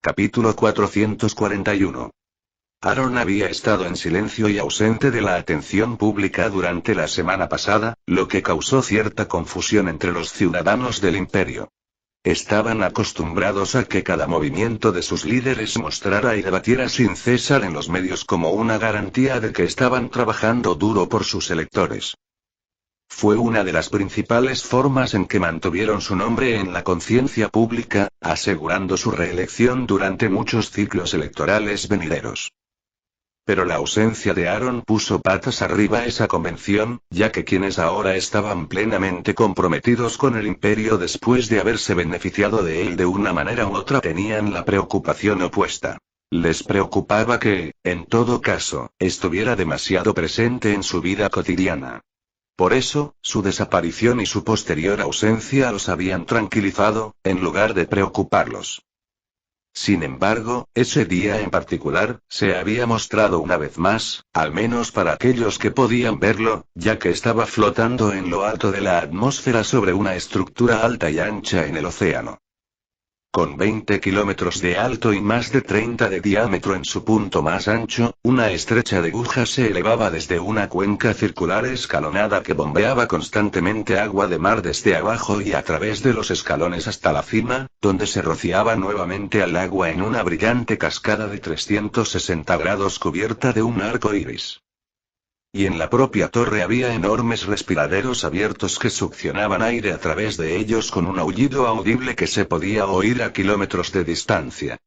Capítulo 441. Aaron había estado en silencio y ausente de la atención pública durante la semana pasada, lo que causó cierta confusión entre los ciudadanos del imperio. Estaban acostumbrados a que cada movimiento de sus líderes mostrara y debatiera sin cesar en los medios como una garantía de que estaban trabajando duro por sus electores. Fue una de las principales formas en que mantuvieron su nombre en la conciencia pública, asegurando su reelección durante muchos ciclos electorales venideros. Pero la ausencia de Aaron puso patas arriba esa convención, ya que quienes ahora estaban plenamente comprometidos con el imperio después de haberse beneficiado de él de una manera u otra tenían la preocupación opuesta. Les preocupaba que, en todo caso, estuviera demasiado presente en su vida cotidiana. Por eso, su desaparición y su posterior ausencia los habían tranquilizado, en lugar de preocuparlos. Sin embargo, ese día en particular, se había mostrado una vez más, al menos para aquellos que podían verlo, ya que estaba flotando en lo alto de la atmósfera sobre una estructura alta y ancha en el océano. Con 20 kilómetros de alto y más de 30 de diámetro en su punto más ancho, una estrecha aguja se elevaba desde una cuenca circular escalonada que bombeaba constantemente agua de mar desde abajo y a través de los escalones hasta la cima, donde se rociaba nuevamente al agua en una brillante cascada de 360 grados cubierta de un arco iris. Y en la propia torre había enormes respiraderos abiertos que succionaban aire a través de ellos con un aullido audible que se podía oír a kilómetros de distancia.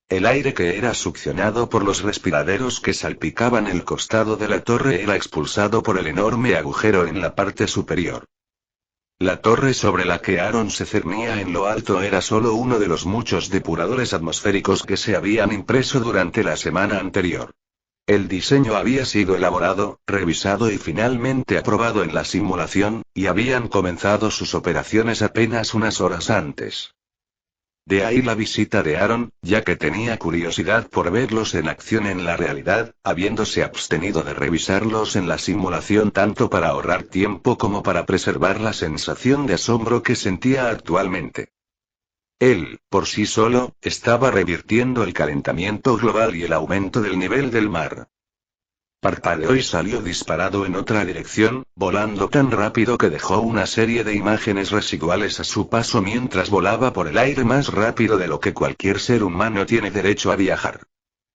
El aire que era succionado por los respiraderos que salpicaban el costado de la torre era expulsado por el enorme agujero en la parte superior. La torre sobre la que Aaron se cernía en lo alto era solo uno de los muchos depuradores atmosféricos que se habían impreso durante la semana anterior. El diseño había sido elaborado, revisado y finalmente aprobado en la simulación, y habían comenzado sus operaciones apenas unas horas antes. De ahí la visita de Aaron, ya que tenía curiosidad por verlos en acción en la realidad, habiéndose abstenido de revisarlos en la simulación tanto para ahorrar tiempo como para preservar la sensación de asombro que sentía actualmente. Él, por sí solo, estaba revirtiendo el calentamiento global y el aumento del nivel del mar. Parpadeó y salió disparado en otra dirección, volando tan rápido que dejó una serie de imágenes residuales a su paso mientras volaba por el aire más rápido de lo que cualquier ser humano tiene derecho a viajar.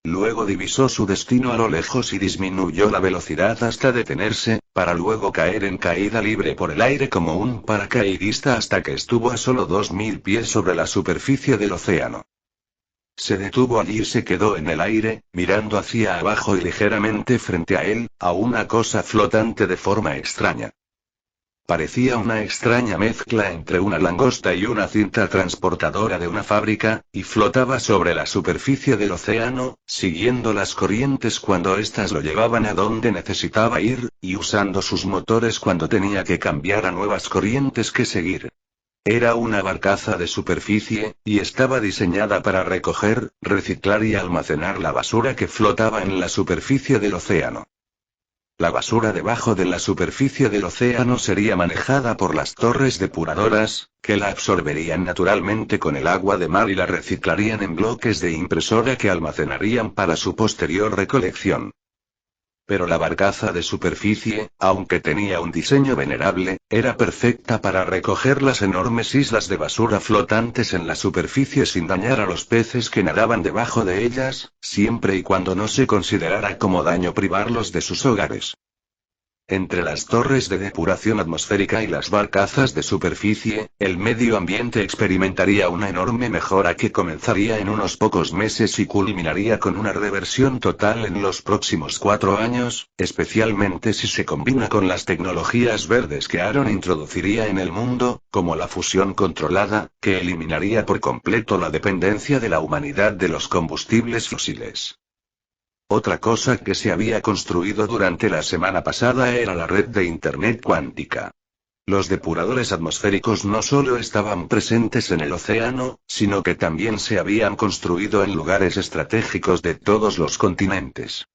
Luego divisó su destino a lo lejos y disminuyó la velocidad hasta detenerse, para luego caer en caída libre por el aire como un paracaidista hasta que estuvo a solo 2000 pies sobre la superficie del océano. Se detuvo allí y se quedó en el aire, mirando hacia abajo y ligeramente frente a él, a una cosa flotante de forma extraña. Parecía una extraña mezcla entre una langosta y una cinta transportadora de una fábrica, y flotaba sobre la superficie del océano, siguiendo las corrientes cuando éstas lo llevaban a donde necesitaba ir, y usando sus motores cuando tenía que cambiar a nuevas corrientes que seguir. Era una barcaza de superficie, y estaba diseñada para recoger, reciclar y almacenar la basura que flotaba en la superficie del océano. La basura debajo de la superficie del océano sería manejada por las torres depuradoras, que la absorberían naturalmente con el agua de mar y la reciclarían en bloques de impresora que almacenarían para su posterior recolección. Pero la barcaza de superficie, aunque tenía un diseño venerable, era perfecta para recoger las enormes islas de basura flotantes en la superficie sin dañar a los peces que nadaban debajo de ellas, siempre y cuando no se considerara como daño privarlos de sus hogares. Entre las torres de depuración atmosférica y las barcazas de superficie, el medio ambiente experimentaría una enorme mejora que comenzaría en unos pocos meses y culminaría con una reversión total en los próximos 4 años, especialmente si se combina con las tecnologías verdes que Aaron introduciría en el mundo, como la fusión controlada, que eliminaría por completo la dependencia de la humanidad de los combustibles fósiles. Otra cosa que se había construido durante la semana pasada era la red de Internet cuántica. Los depuradores atmosféricos no solo estaban presentes en el océano, sino que también se habían construido en lugares estratégicos de todos los continentes.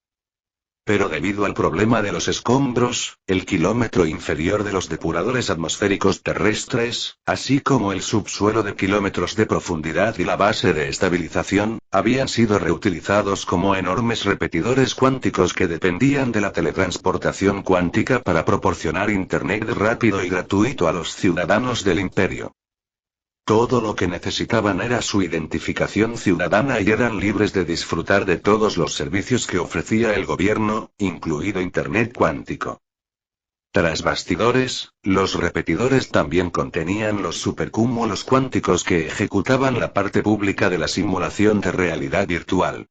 Pero debido al problema de los escombros, el kilómetro inferior de los depuradores atmosféricos terrestres, así como el subsuelo de kilómetros de profundidad y la base de estabilización, habían sido reutilizados como enormes repetidores cuánticos que dependían de la teletransportación cuántica para proporcionar Internet rápido y gratuito a los ciudadanos del imperio. Todo lo que necesitaban era su identificación ciudadana y eran libres de disfrutar de todos los servicios que ofrecía el gobierno, incluido Internet cuántico. Tras bastidores, los repetidores también contenían los supercúmulos cuánticos que ejecutaban la parte pública de la simulación de realidad virtual.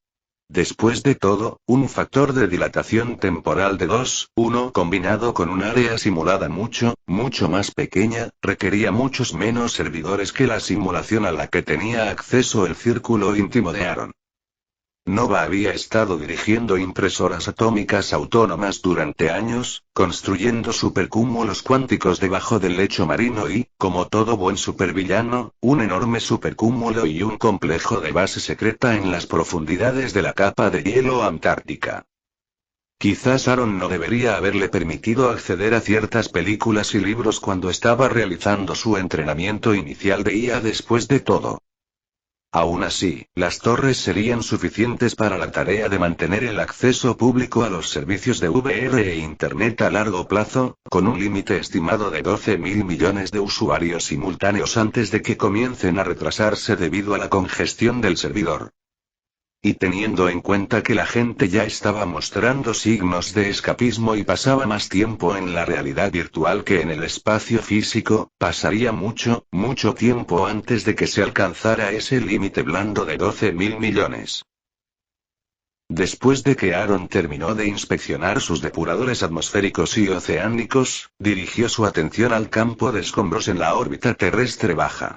Después de todo, un factor de dilatación temporal de 2:1 combinado con un área simulada mucho más pequeña, requería muchos menos servidores que la simulación a la que tenía acceso el círculo íntimo de Aaron. Nova había estado dirigiendo impresoras atómicas autónomas durante años, construyendo supercúmulos cuánticos debajo del lecho marino y, como todo buen supervillano, un enorme supercúmulo y un complejo de base secreta en las profundidades de la capa de hielo antártica. Quizás Aaron no debería haberle permitido acceder a ciertas películas y libros cuando estaba realizando su entrenamiento inicial de IA después de todo. Aún así, las torres serían suficientes para la tarea de mantener el acceso público a los servicios de VR e Internet a largo plazo, con un límite estimado de 12.000 millones de usuarios simultáneos antes de que comiencen a retrasarse debido a la congestión del servidor. Y teniendo en cuenta que la gente ya estaba mostrando signos de escapismo y pasaba más tiempo en la realidad virtual que en el espacio físico, pasaría mucho tiempo antes de que se alcanzara ese límite blando de 12.000 millones. Después de que Aaron terminó de inspeccionar sus depuradores atmosféricos y oceánicos, dirigió su atención al campo de escombros en la órbita terrestre baja.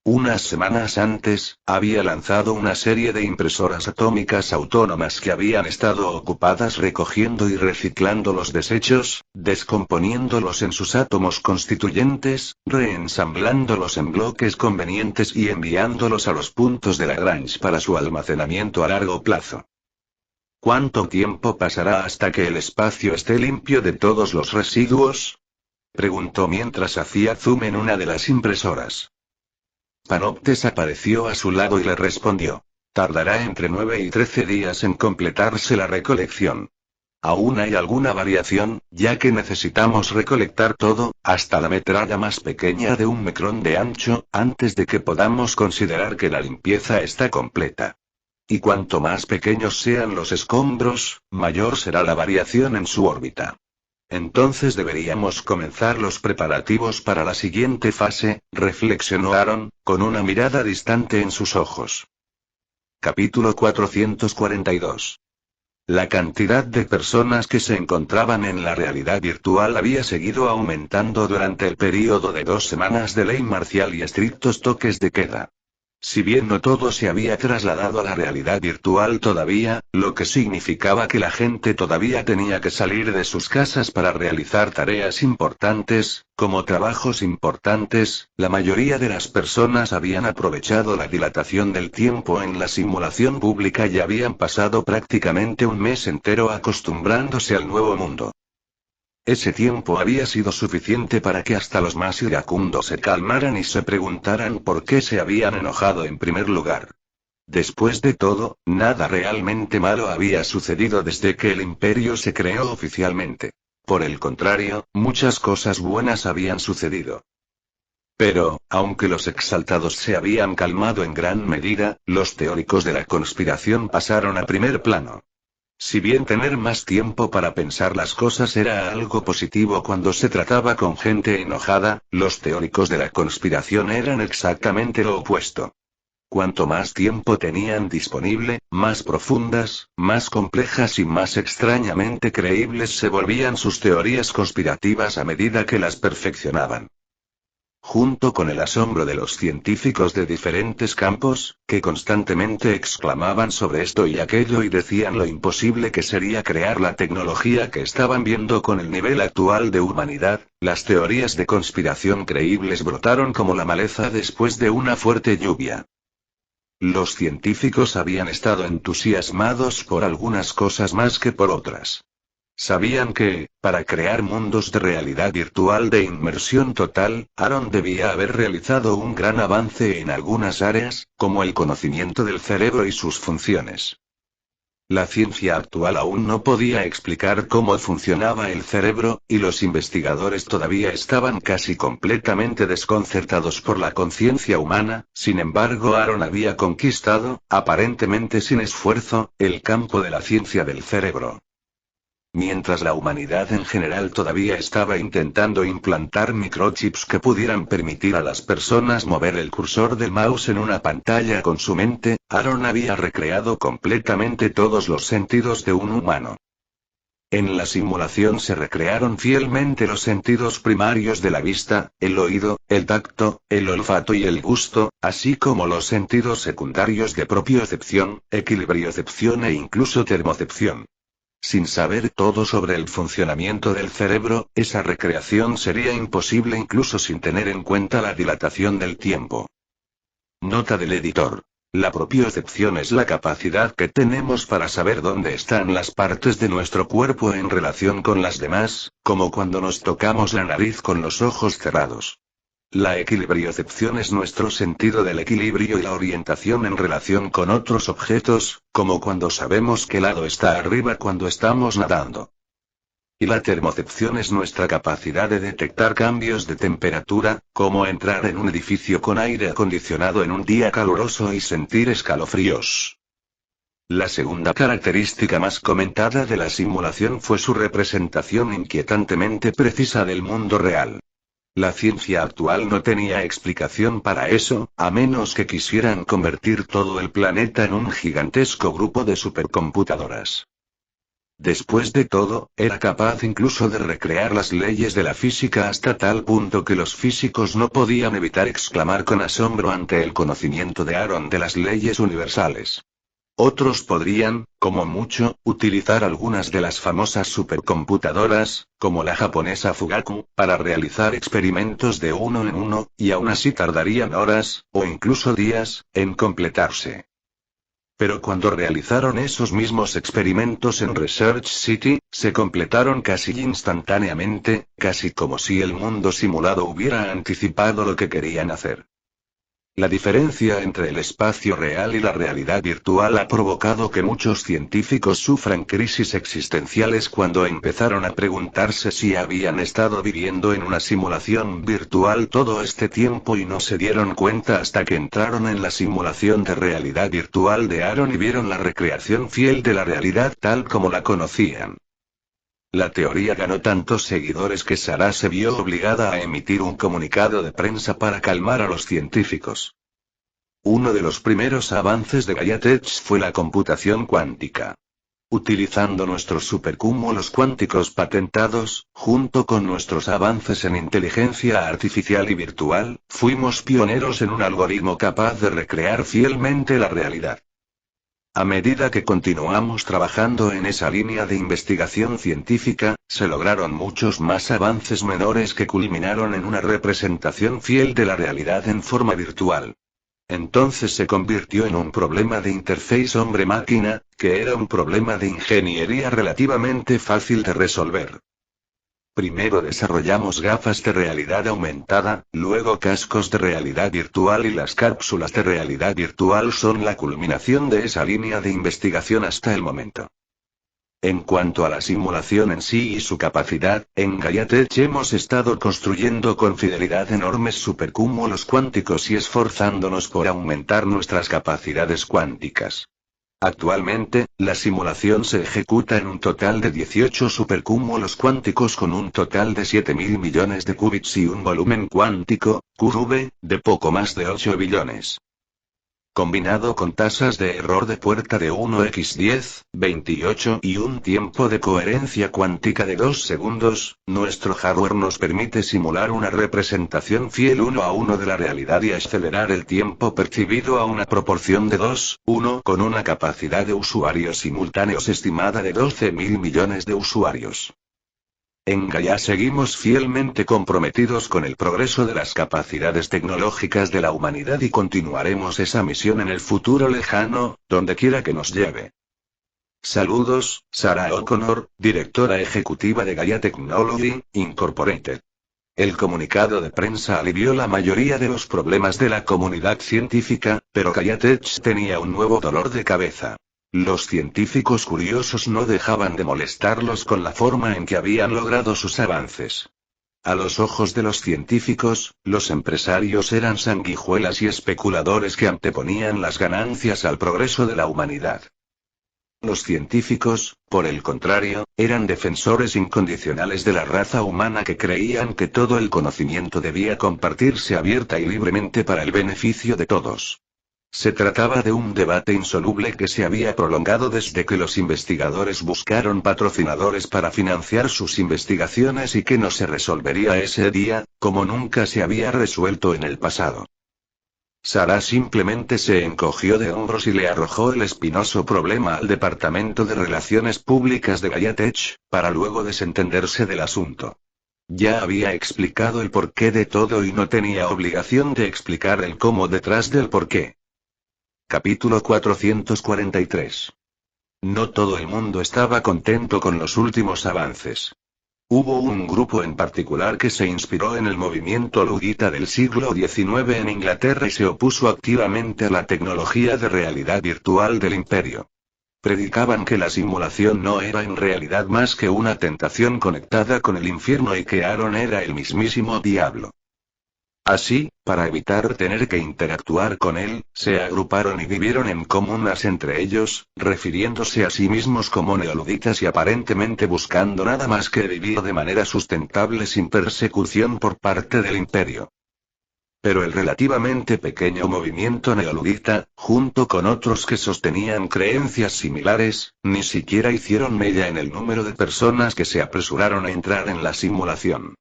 Unas semanas antes, había lanzado una serie de impresoras atómicas autónomas que habían estado ocupadas recogiendo y reciclando los desechos, descomponiéndolos en sus átomos constituyentes, reensamblándolos en bloques convenientes y enviándolos a los puntos de Lagrange para su almacenamiento a largo plazo. ¿Cuánto tiempo pasará hasta que el espacio esté limpio de todos los residuos?, preguntó mientras hacía zoom en una de las impresoras. Panoptes apareció a su lado y le respondió. Tardará entre 9 y 13 días en completarse la recolección. Aún hay alguna variación, ya que necesitamos recolectar todo, hasta la metralla más pequeña de 1 micrón de ancho, antes de que podamos considerar que la limpieza está completa. Y cuanto más pequeños sean los escombros, mayor será la variación en su órbita. Entonces deberíamos comenzar los preparativos para la siguiente fase, reflexionó Aaron, con una mirada distante en sus ojos. Capítulo 442. La cantidad de personas que se encontraban en la realidad virtual había seguido aumentando durante el período de 2 semanas de ley marcial y estrictos toques de queda. Si bien no todo se había trasladado a la realidad virtual todavía, lo que significaba que la gente todavía tenía que salir de sus casas para realizar tareas importantes, como trabajos importantes, la mayoría de las personas habían aprovechado la dilatación del tiempo en la simulación pública y habían pasado prácticamente un mes entero acostumbrándose al nuevo mundo. Ese tiempo había sido suficiente para que hasta los más iracundos se calmaran y se preguntaran por qué se habían enojado en primer lugar. Después de todo, nada realmente malo había sucedido desde que el imperio se creó oficialmente. Por el contrario, muchas cosas buenas habían sucedido. Pero, aunque los exaltados se habían calmado en gran medida, los teóricos de la conspiración pasaron a primer plano. Si bien tener más tiempo para pensar las cosas era algo positivo cuando se trataba con gente enojada, los teóricos de la conspiración eran exactamente lo opuesto. Cuanto más tiempo tenían disponible, más profundas, más complejas y más extrañamente creíbles se volvían sus teorías conspirativas a medida que las perfeccionaban. Junto con el asombro de los científicos de diferentes campos, que constantemente exclamaban sobre esto y aquello y decían lo imposible que sería crear la tecnología que estaban viendo con el nivel actual de humanidad, las teorías de conspiración creíbles brotaron como la maleza después de una fuerte lluvia. Los científicos habían estado entusiasmados por algunas cosas más que por otras. Sabían que, para crear mundos de realidad virtual de inmersión total, Aaron debía haber realizado un gran avance en algunas áreas, como el conocimiento del cerebro y sus funciones. La ciencia actual aún no podía explicar cómo funcionaba el cerebro, y los investigadores todavía estaban casi completamente desconcertados por la conciencia humana. Sin embargo, Aaron había conquistado, aparentemente sin esfuerzo, el campo de la ciencia del cerebro. Mientras la humanidad en general todavía estaba intentando implantar microchips que pudieran permitir a las personas mover el cursor del mouse en una pantalla con su mente, Aaron había recreado completamente todos los sentidos de un humano. En la simulación se recrearon fielmente los sentidos primarios de la vista, el oído, el tacto, el olfato y el gusto, así como los sentidos secundarios de propiocepción, equilibriocepción e incluso termocepción. Sin saber todo sobre el funcionamiento del cerebro, esa recreación sería imposible incluso sin tener en cuenta la dilatación del tiempo. Nota del editor. La propiocepción es la capacidad que tenemos para saber dónde están las partes de nuestro cuerpo en relación con las demás, como cuando nos tocamos la nariz con los ojos cerrados. La equilibriocepción es nuestro sentido del equilibrio y la orientación en relación con otros objetos, como cuando sabemos qué lado está arriba cuando estamos nadando. Y la termocepción es nuestra capacidad de detectar cambios de temperatura, como entrar en un edificio con aire acondicionado en un día caluroso y sentir escalofríos. La segunda característica más comentada de la simulación fue su representación inquietantemente precisa del mundo real. La ciencia actual no tenía explicación para eso, a menos que quisieran convertir todo el planeta en un gigantesco grupo de supercomputadoras. Después de todo, era capaz incluso de recrear las leyes de la física hasta tal punto que los físicos no podían evitar exclamar con asombro ante el conocimiento de Aaron de las leyes universales. Otros podrían, como mucho, utilizar algunas de las famosas supercomputadoras, como la japonesa Fugaku, para realizar experimentos de uno en uno, y aún así tardarían horas, o incluso días, en completarse. Pero cuando realizaron esos mismos experimentos en Research City, se completaron casi instantáneamente, casi como si el mundo simulado hubiera anticipado lo que querían hacer. La diferencia entre el espacio real y la realidad virtual ha provocado que muchos científicos sufran crisis existenciales cuando empezaron a preguntarse si habían estado viviendo en una simulación virtual todo este tiempo y no se dieron cuenta hasta que entraron en la simulación de realidad virtual de Aaron y vieron la recreación fiel de la realidad tal como la conocían. La teoría ganó tantos seguidores que Sarah se vio obligada a emitir un comunicado de prensa para calmar a los científicos. Uno de los primeros avances de Gaia-Tech fue la computación cuántica. Utilizando nuestros supercúmulos cuánticos patentados, junto con nuestros avances en inteligencia artificial y virtual, fuimos pioneros en un algoritmo capaz de recrear fielmente la realidad. A medida que continuamos trabajando en esa línea de investigación científica, se lograron muchos más avances menores que culminaron en una representación fiel de la realidad en forma virtual. Entonces se convirtió en un problema de interface hombre-máquina, que era un problema de ingeniería relativamente fácil de resolver. Primero desarrollamos gafas de realidad aumentada, luego cascos de realidad virtual y las cápsulas de realidad virtual son la culminación de esa línea de investigación hasta el momento. En cuanto a la simulación en sí y su capacidad, en Gaia-Tech hemos estado construyendo con fidelidad enormes supercúmulos cuánticos y esforzándonos por aumentar nuestras capacidades cuánticas. Actualmente, la simulación se ejecuta en un total de 18 supercúmulos cuánticos con un total de 7.000 millones de qubits y un volumen cuántico, QV, de poco más de 8 billones. Combinado con tasas de error de puerta de 1x10, 28 y un tiempo de coherencia cuántica de 2 segundos, nuestro hardware nos permite simular una representación fiel 1 a 1 de la realidad y acelerar el tiempo percibido a una proporción de 2:1 con una capacidad de usuarios simultáneos estimada de 12.000 millones de usuarios. En Gaia seguimos fielmente comprometidos con el progreso de las capacidades tecnológicas de la humanidad y continuaremos esa misión en el futuro lejano, donde quiera que nos lleve. Saludos, Sarah O'Connor, directora ejecutiva de Gaia Technology, Incorporated. El comunicado de prensa alivió la mayoría de los problemas de la comunidad científica, pero Gaia Tech tenía un nuevo dolor de cabeza. Los científicos curiosos no dejaban de molestarlos con la forma en que habían logrado sus avances. A los ojos de los científicos, los empresarios eran sanguijuelas y especuladores que anteponían las ganancias al progreso de la humanidad. Los científicos, por el contrario, eran defensores incondicionales de la raza humana que creían que todo el conocimiento debía compartirse abierta y libremente para el beneficio de todos. Se trataba de un debate insoluble que se había prolongado desde que los investigadores buscaron patrocinadores para financiar sus investigaciones y que no se resolvería ese día, como nunca se había resuelto en el pasado. Sarah simplemente se encogió de hombros y le arrojó el espinoso problema al Departamento de Relaciones Públicas de Gaia Tech, para luego desentenderse del asunto. Ya había explicado el porqué de todo y no tenía obligación de explicar el cómo detrás del porqué. Capítulo 443. No todo el mundo estaba contento con los últimos avances. Hubo un grupo en particular que se inspiró en el movimiento ludita del siglo XIX en Inglaterra y se opuso activamente a la tecnología de realidad virtual del imperio. Predicaban que la simulación no era en realidad más que una tentación conectada con el infierno y que Aaron era el mismísimo diablo. Así, para evitar tener que interactuar con él, se agruparon y vivieron en comunas entre ellos, refiriéndose a sí mismos como neoluditas y aparentemente buscando nada más que vivir de manera sustentable sin persecución por parte del imperio. Pero el relativamente pequeño movimiento neoludita, junto con otros que sostenían creencias similares, ni siquiera hicieron mella en el número de personas que se apresuraron a entrar en la simulación.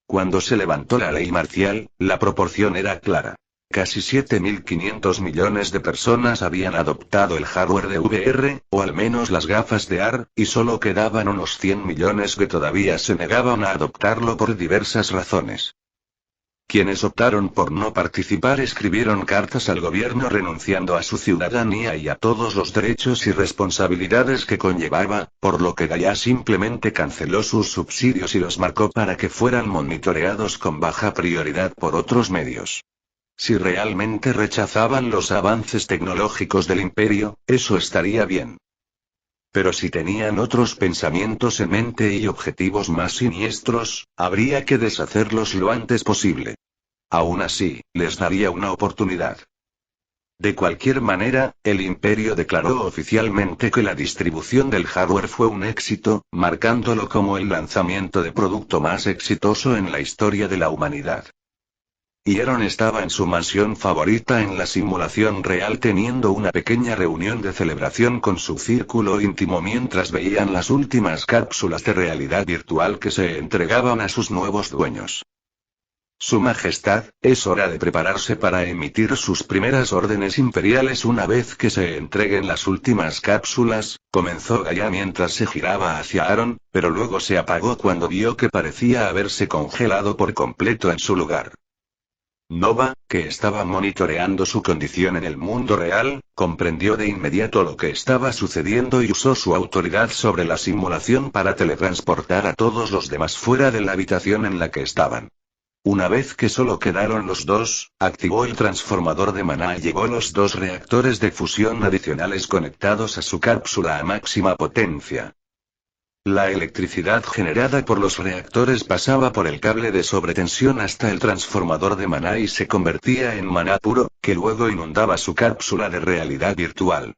Cuando se levantó la ley marcial, la proporción era clara. Casi 7.500 millones de personas habían adoptado el hardware de VR, o al menos las gafas de AR, y solo quedaban unos 100 millones que todavía se negaban a adoptarlo por diversas razones. Quienes optaron por no participar escribieron cartas al gobierno renunciando a su ciudadanía y a todos los derechos y responsabilidades que conllevaba, por lo que Gaia simplemente canceló sus subsidios y los marcó para que fueran monitoreados con baja prioridad por otros medios. Si realmente rechazaban los avances tecnológicos del imperio, eso estaría bien. Pero si tenían otros pensamientos en mente y objetivos más siniestros, habría que deshacerlos lo antes posible. Aún así, les daría una oportunidad. De cualquier manera, el imperio declaró oficialmente que la distribución del hardware fue un éxito, marcándolo como el lanzamiento de producto más exitoso en la historia de la humanidad. Aaron estaba en su mansión favorita en la simulación real teniendo una pequeña reunión de celebración con su círculo íntimo mientras veían las últimas cápsulas de realidad virtual que se entregaban a sus nuevos dueños. Su Majestad, es hora de prepararse para emitir sus primeras órdenes imperiales una vez que se entreguen las últimas cápsulas, comenzó Gaia mientras se giraba hacia Aaron, pero luego se apagó cuando vio que parecía haberse congelado por completo en su lugar. Nova, que estaba monitoreando su condición en el mundo real, comprendió de inmediato lo que estaba sucediendo y usó su autoridad sobre la simulación para teletransportar a todos los demás fuera de la habitación en la que estaban. Una vez que solo quedaron los dos, activó el transformador de maná y llevó los dos reactores de fusión adicionales conectados a su cápsula a máxima potencia. La electricidad generada por los reactores pasaba por el cable de sobretensión hasta el transformador de maná y se convertía en maná puro, que luego inundaba su cápsula de realidad virtual.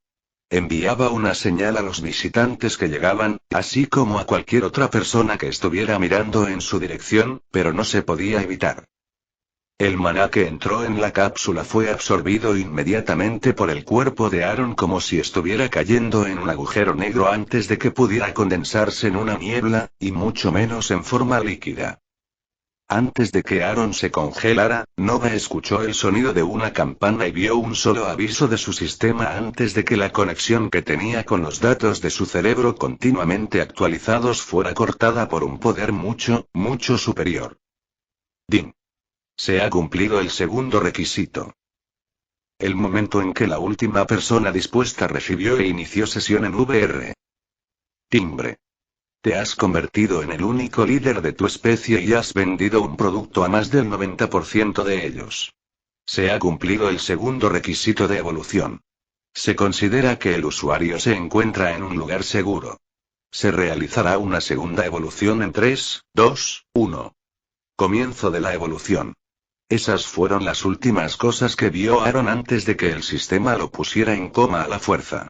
Enviaba una señal a los visitantes que llegaban, así como a cualquier otra persona que estuviera mirando en su dirección, pero no se podía evitar. El maná que entró en la cápsula fue absorbido inmediatamente por el cuerpo de Aaron como si estuviera cayendo en un agujero negro antes de que pudiera condensarse en una niebla, y mucho menos en forma líquida. Antes de que Aaron se congelara, Nova escuchó el sonido de una campana y vio un solo aviso de su sistema antes de que la conexión que tenía con los datos de su cerebro continuamente actualizados fuera cortada por un poder mucho, mucho superior. Ding. Se ha cumplido el segundo requisito. El momento en que la última persona dispuesta recibió e inició sesión en VR. Timbre. Te has convertido en el único líder de tu especie y has vendido un producto a más del 90% de ellos. Se ha cumplido el segundo requisito de evolución. Se considera que el usuario se encuentra en un lugar seguro. Se realizará una segunda evolución en 3, 2, 1. Comienzo de la evolución. Esas fueron las últimas cosas que vio Aaron antes de que el sistema lo pusiera en coma a la fuerza.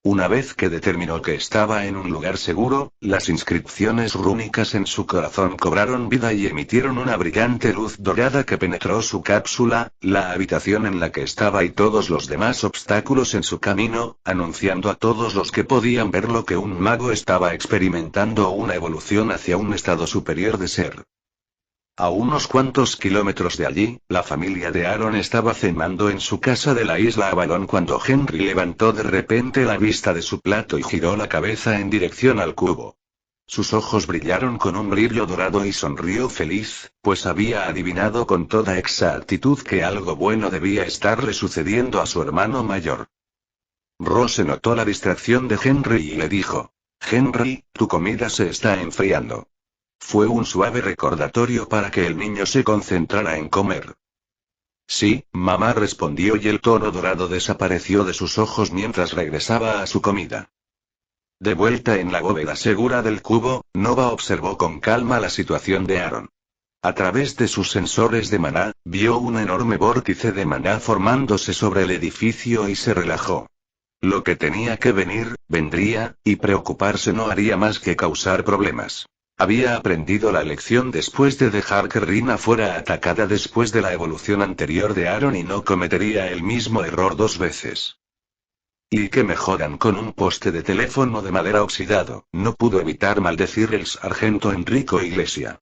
Una vez que determinó que estaba en un lugar seguro, las inscripciones rúnicas en su corazón cobraron vida y emitieron una brillante luz dorada que penetró su cápsula, la habitación en la que estaba y todos los demás obstáculos en su camino, anunciando a todos los que podían verlo que un mago estaba experimentando una evolución hacia un estado superior de ser. A unos cuantos kilómetros de allí, la familia de Aaron estaba cenando en su casa de la isla Avalon cuando Henry levantó de repente la vista de su plato y giró la cabeza en dirección al cubo. Sus ojos brillaron con un brillo dorado y sonrió feliz, pues había adivinado con toda exactitud que algo bueno debía estarle sucediendo a su hermano mayor. Rose notó la distracción de Henry y le dijo: «Henry, tu comida se está enfriando». Fue un suave recordatorio para que el niño se concentrara en comer. «Sí, mamá», respondió y el tono dorado desapareció de sus ojos mientras regresaba a su comida. De vuelta en la bóveda segura del cubo, Nova observó con calma la situación de Aaron. A través de sus sensores de maná, vio un enorme vórtice de maná formándose sobre el edificio y se relajó. Lo que tenía que venir, vendría, y preocuparse no haría más que causar problemas. Había aprendido la lección después de dejar que Rina fuera atacada después de la evolución anterior de Aaron y no cometería el mismo error 2 veces. Y que mejoran con un poste de teléfono de madera oxidado, no pudo evitar maldecir el sargento Enrico Iglesia.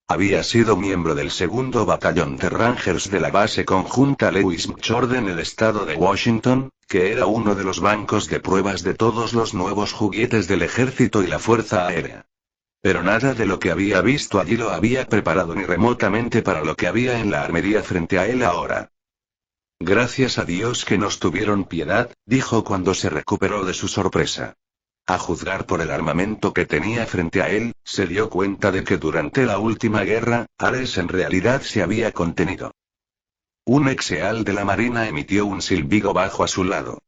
Había sido miembro del segundo batallón de Rangers de la base conjunta Lewis McChord en el estado de Washington, que era uno de los bancos de pruebas de todos los nuevos juguetes del ejército y la fuerza aérea. Pero nada de lo que había visto allí lo había preparado ni remotamente para lo que había en la armería frente a él ahora. «Gracias a Dios que nos tuvieron piedad», dijo cuando se recuperó de su sorpresa. A juzgar por el armamento que tenía frente a él, se dio cuenta de que durante la última guerra, Ares en realidad se había contenido. Un exeal de la marina emitió un silbido bajo a su lado.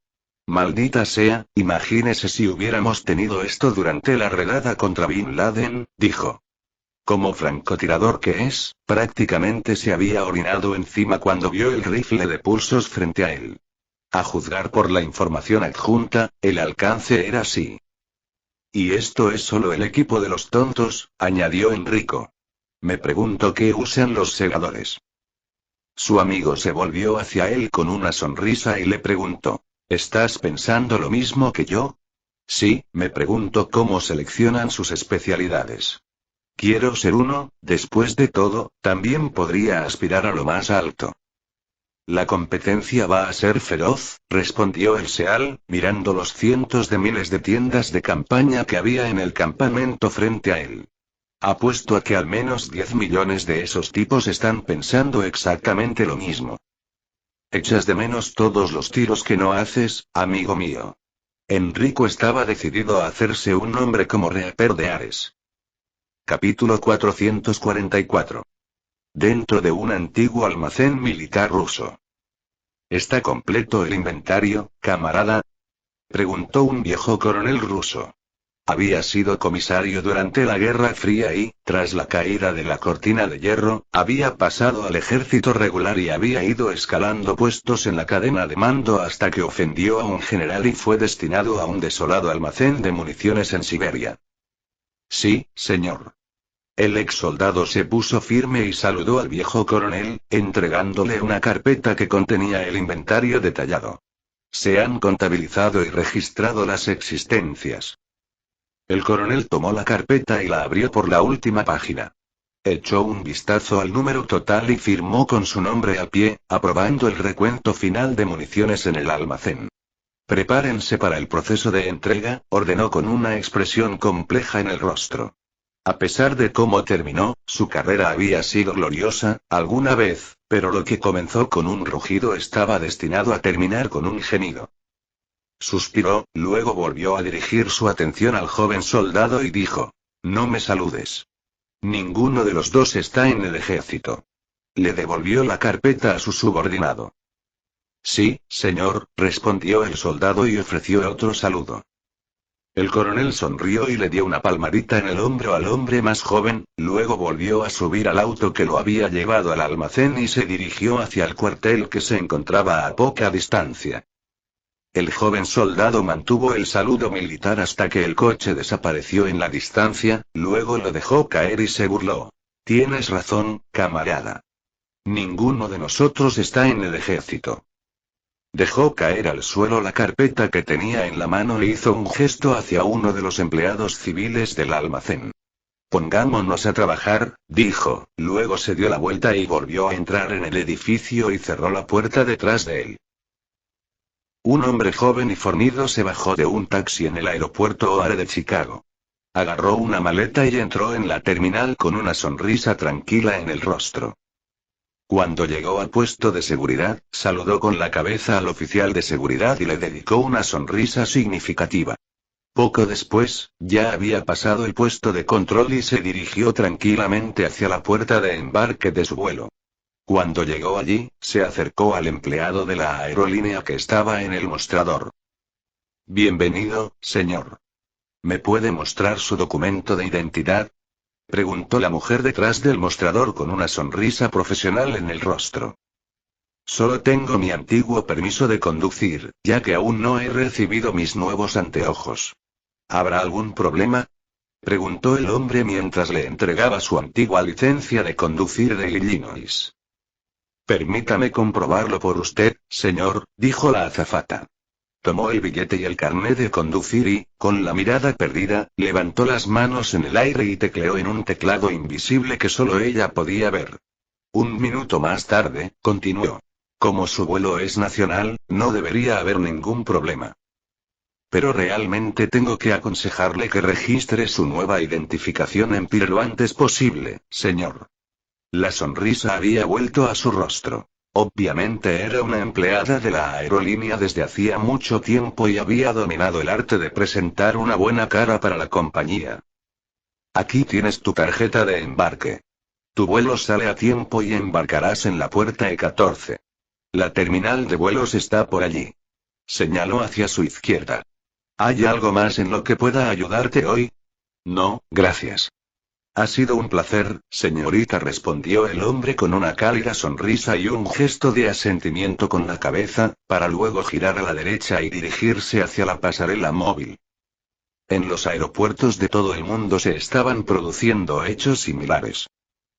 «Maldita sea, imagínese si hubiéramos tenido esto durante la redada contra Bin Laden», dijo. Como francotirador que es, prácticamente se había orinado encima cuando vio el rifle de pulsos frente a él. A juzgar por la información adjunta, el alcance era así. «Y esto es solo el equipo de los tontos», añadió Enrico. «Me pregunto qué usan los segadores». Su amigo se volvió hacia él con una sonrisa y le preguntó: «¿Estás pensando lo mismo que yo?» «Sí, me pregunto cómo seleccionan sus especialidades. Quiero ser uno, después de todo, también podría aspirar a lo más alto». «La competencia va a ser feroz», respondió el Seal, mirando los cientos de miles de tiendas de campaña que había en el campamento frente a él. «Apuesto a que al menos 10 millones de esos tipos están pensando exactamente lo mismo». «Echas de menos todos los tiros que no haces, amigo mío». Enrico estaba decidido a hacerse un nombre como Reaper de Ares. Capítulo 444. Dentro de un antiguo almacén militar ruso. ¿Está completo el inventario, camarada?, preguntó un viejo coronel ruso. Había sido comisario durante la Guerra Fría y, tras la caída de la cortina de hierro, había pasado al ejército regular y había ido escalando puestos en la cadena de mando hasta que ofendió a un general y fue destinado a un desolado almacén de municiones en Siberia. «Sí, señor». El ex soldado se puso firme y saludó al viejo coronel, entregándole una carpeta que contenía el inventario detallado. «Se han contabilizado y registrado las existencias». El coronel tomó la carpeta y la abrió por la última página. Echó un vistazo al número total y firmó con su nombre a pie, aprobando el recuento final de municiones en el almacén. Prepárense para el proceso de entrega, ordenó con una expresión compleja en el rostro. A pesar de cómo terminó, su carrera había sido gloriosa, alguna vez, pero lo que comenzó con un rugido estaba destinado a terminar con un gemido. Suspiró, luego volvió a dirigir su atención al joven soldado y dijo: «No me saludes. Ninguno de los dos está en el ejército». Le devolvió la carpeta a su subordinado. «Sí, señor», respondió el soldado y ofreció otro saludo. El coronel sonrió y le dio una palmadita en el hombro al hombre más joven, luego volvió a subir al auto que lo había llevado al almacén y se dirigió hacia el cuartel que se encontraba a poca distancia. El joven soldado mantuvo el saludo militar hasta que el coche desapareció en la distancia, luego lo dejó caer y se burló. «Tienes razón, camarada. Ninguno de nosotros está en el ejército». Dejó caer al suelo la carpeta que tenía en la mano e hizo un gesto hacia uno de los empleados civiles del almacén. «Pongámonos a trabajar», dijo, luego se dio la vuelta y volvió a entrar en el edificio y cerró la puerta detrás de él. Un hombre joven y fornido se bajó de un taxi en el aeropuerto O'Hare de Chicago. Agarró una maleta y entró en la terminal con una sonrisa tranquila en el rostro. Cuando llegó al puesto de seguridad, saludó con la cabeza al oficial de seguridad y le dedicó una sonrisa significativa. Poco después, ya había pasado el puesto de control y se dirigió tranquilamente hacia la puerta de embarque de su vuelo. Cuando llegó allí, se acercó al empleado de la aerolínea que estaba en el mostrador. «Bienvenido, señor. ¿Me puede mostrar su documento de identidad?», preguntó la mujer detrás del mostrador con una sonrisa profesional en el rostro. «Solo tengo mi antiguo permiso de conducir, ya que aún no he recibido mis nuevos anteojos». «¿Habrá algún problema?», preguntó el hombre mientras le entregaba su antigua licencia de conducir de Illinois. «Permítame comprobarlo por usted, señor», dijo la azafata. Tomó el billete y el carné de conducir y, con la mirada perdida, levantó las manos en el aire y tecleó en un teclado invisible que solo ella podía ver. Un minuto más tarde, continuó. «Como su vuelo es nacional, no debería haber ningún problema. Pero realmente tengo que aconsejarle que registre su nueva identificación en PIR lo antes posible, señor». La sonrisa había vuelto a su rostro. Obviamente era una empleada de la aerolínea desde hacía mucho tiempo y había dominado el arte de presentar una buena cara para la compañía. «Aquí tienes tu tarjeta de embarque. Tu vuelo sale a tiempo y embarcarás en la puerta E14. La terminal de vuelos está por allí». Señaló hacia su izquierda. «¿Hay algo más en lo que pueda ayudarte hoy?» «No, gracias». «Ha sido un placer, señorita», respondió el hombre con una cálida sonrisa y un gesto de asentimiento con la cabeza, para luego girar a la derecha y dirigirse hacia la pasarela móvil. En los aeropuertos de todo el mundo se estaban produciendo hechos similares.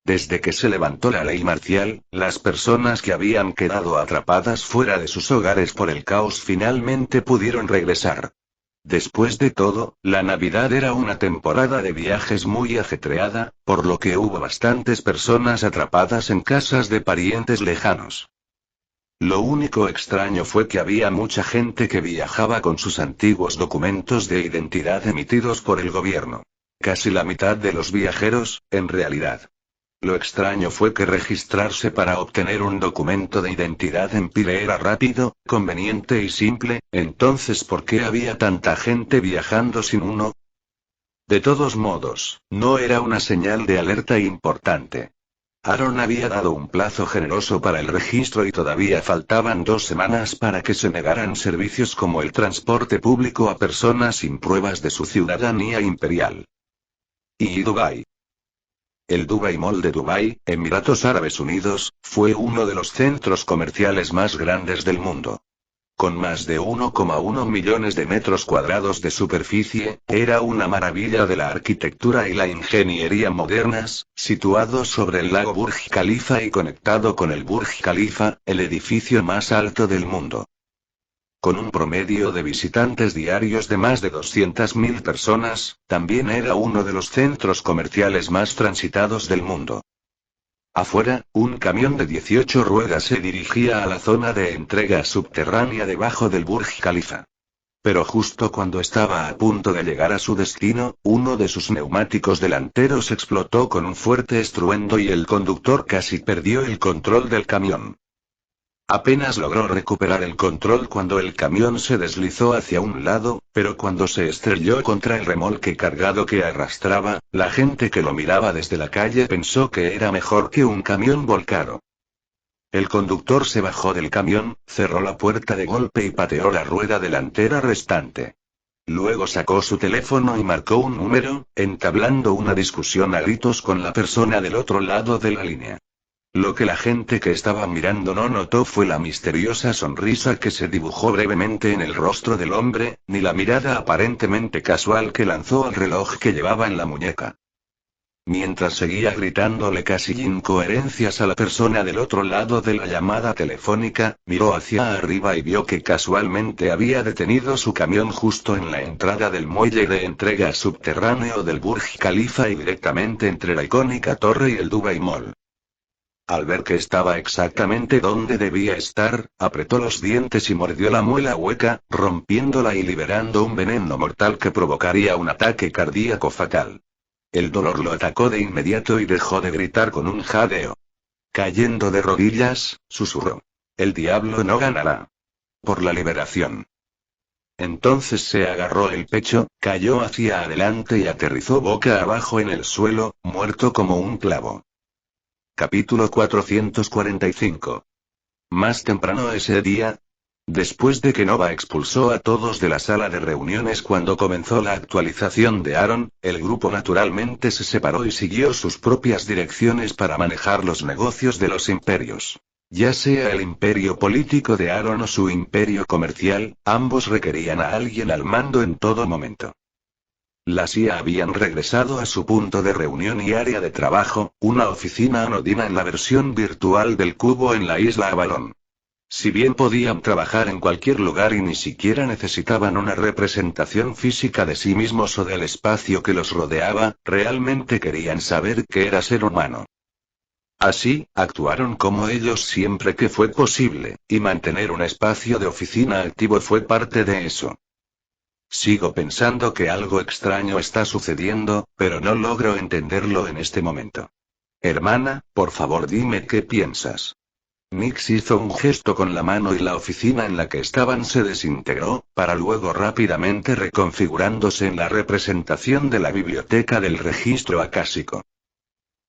Desde que se levantó la ley marcial, las personas que habían quedado atrapadas fuera de sus hogares por el caos finalmente pudieron regresar. Después de todo, la Navidad era una temporada de viajes muy ajetreada, por lo que hubo bastantes personas atrapadas en casas de parientes lejanos. Lo único extraño fue que había mucha gente que viajaba con sus antiguos documentos de identidad emitidos por el gobierno. Casi la mitad de los viajeros, en realidad. Lo extraño fue que registrarse para obtener un documento de identidad en PIR era rápido, conveniente y simple, entonces ¿por qué había tanta gente viajando sin uno? De todos modos, no era una señal de alerta importante. Aaron había dado un plazo generoso para el registro y todavía faltaban 2 semanas para que se negaran servicios como el transporte público a personas sin pruebas de su ciudadanía imperial. Y Dubái. El Dubai Mall de Dubái, Emiratos Árabes Unidos, fue uno de los centros comerciales más grandes del mundo. Con más de 1,1 millones de metros cuadrados de superficie, era una maravilla de la arquitectura y la ingeniería modernas, situado sobre el lago Burj Khalifa y conectado con el Burj Khalifa, el edificio más alto del mundo. Con un promedio de visitantes diarios de más de 200.000 personas, también era uno de los centros comerciales más transitados del mundo. Afuera, un camión de 18 ruedas se dirigía a la zona de entrega subterránea debajo del Burj Khalifa. Pero justo cuando estaba a punto de llegar a su destino, uno de sus neumáticos delanteros explotó con un fuerte estruendo y el conductor casi perdió el control del camión. Apenas logró recuperar el control cuando el camión se deslizó hacia un lado, pero cuando se estrelló contra el remolque cargado que arrastraba, la gente que lo miraba desde la calle pensó que era mejor que un camión volcado. El conductor se bajó del camión, cerró la puerta de golpe y pateó la rueda delantera restante. Luego sacó su teléfono y marcó un número, entablando una discusión a gritos con la persona del otro lado de la línea. Lo que la gente que estaba mirando no notó fue la misteriosa sonrisa que se dibujó brevemente en el rostro del hombre, ni la mirada aparentemente casual que lanzó al reloj que llevaba en la muñeca. Mientras seguía gritándole casi incoherencias a la persona del otro lado de la llamada telefónica, miró hacia arriba y vio que casualmente había detenido su camión justo en la entrada del muelle de entrega subterráneo del Burj Khalifa y directamente entre la icónica torre y el Dubai Mall. Al ver que estaba exactamente donde debía estar, apretó los dientes y mordió la muela hueca, rompiéndola y liberando un veneno mortal que provocaría un ataque cardíaco fatal. El dolor lo atacó de inmediato y dejó de gritar con un jadeo. Cayendo de rodillas, susurró: «El diablo no ganará. Por la liberación». Entonces se agarró el pecho, cayó hacia adelante y aterrizó boca abajo en el suelo, muerto como un clavo. Capítulo 445. Más temprano ese día, después de que Nova expulsó a todos de la sala de reuniones cuando comenzó la actualización de Aaron, el grupo naturalmente se separó y siguió sus propias direcciones para manejar los negocios de los imperios. Ya sea el imperio político de Aaron o su imperio comercial, ambos requerían a alguien al mando en todo momento. Las IA habían regresado a su punto de reunión y área de trabajo, una oficina anodina en la versión virtual del cubo en la isla Avalon. Si bien podían trabajar en cualquier lugar y ni siquiera necesitaban una representación física de sí mismos o del espacio que los rodeaba, realmente querían saber qué era ser humano. Así, actuaron como ellos siempre que fue posible, y mantener un espacio de oficina activo fue parte de eso. Sigo pensando que algo extraño está sucediendo, pero no logro entenderlo en este momento. Hermana, por favor dime qué piensas. Nix hizo un gesto con la mano y la oficina en la que estaban se desintegró, para luego rápidamente reconfigurándose en la representación de la biblioteca del registro acásico.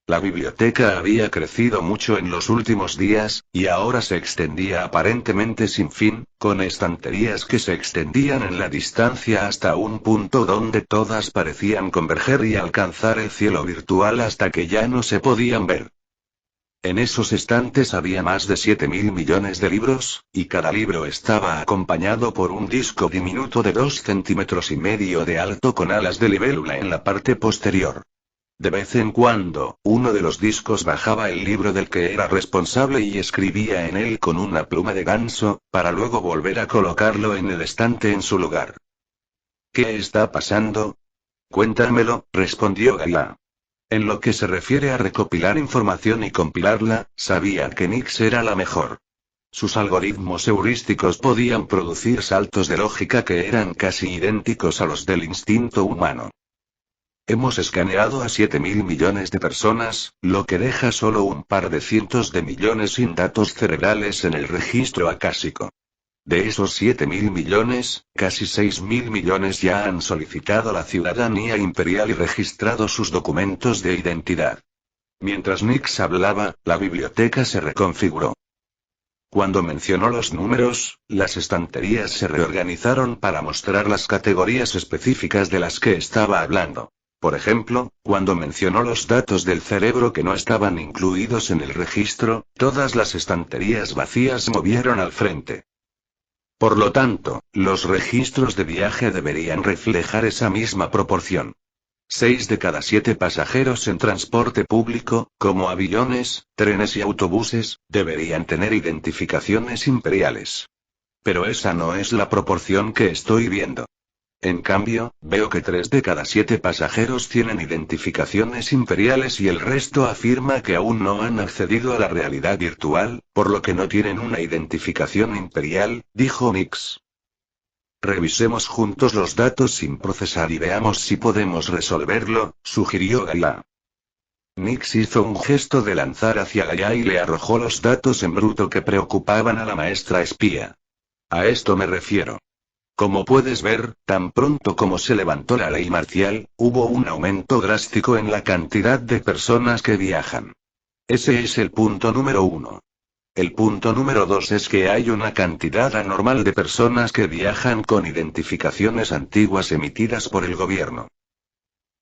La biblioteca había crecido mucho en los últimos días, y ahora se extendía aparentemente sin fin, con estanterías que se extendían en la distancia hasta un punto donde todas parecían converger y alcanzar el cielo virtual hasta que ya no se podían ver. En esos estantes había más de 7.000 millones de libros, y cada libro estaba acompañado por un disco diminuto de 2,5 centímetros de alto con alas de libélula en la parte posterior. De vez en cuando, uno de los discos bajaba el libro del que era responsable y escribía en él con una pluma de ganso, para luego volver a colocarlo en el estante en su lugar. ¿Qué está pasando? Cuéntamelo, respondió Gaia. En lo que se refiere a recopilar información y compilarla, sabía que Nix era la mejor. Sus algoritmos heurísticos podían producir saltos de lógica que eran casi idénticos a los del instinto humano. Hemos escaneado a 7.000 millones de personas, lo que deja solo un par de cientos de millones sin datos cerebrales en el registro acásico. De esos 7.000 millones, casi 6.000 millones ya han solicitado la ciudadanía imperial y registrado sus documentos de identidad. Mientras Nix hablaba, la biblioteca se reconfiguró. Cuando mencionó los números, las estanterías se reorganizaron para mostrar las categorías específicas de las que estaba hablando. Por ejemplo, cuando mencionó los datos del cerebro que no estaban incluidos en el registro, todas las estanterías vacías se movieron al frente. Por lo tanto, los registros de viaje deberían reflejar esa misma proporción. 6 de cada 7 pasajeros en transporte público, como aviones, trenes y autobuses, deberían tener identificaciones imperiales. Pero esa no es la proporción que estoy viendo. En cambio, veo que 3 de cada 7 pasajeros tienen identificaciones imperiales y el resto afirma que aún no han accedido a la realidad virtual, por lo que no tienen una identificación imperial, dijo Nix. Revisemos juntos los datos sin procesar y veamos si podemos resolverlo, sugirió Gaia. Nix hizo un gesto de lanzar hacia Gaia y le arrojó los datos en bruto que preocupaban a la maestra espía. A esto me refiero. Como puedes ver, tan pronto como se levantó la ley marcial, hubo un aumento drástico en la cantidad de personas que viajan. Ese es el punto número 1. El punto número 2 es que hay una cantidad anormal de personas que viajan con identificaciones antiguas emitidas por el gobierno.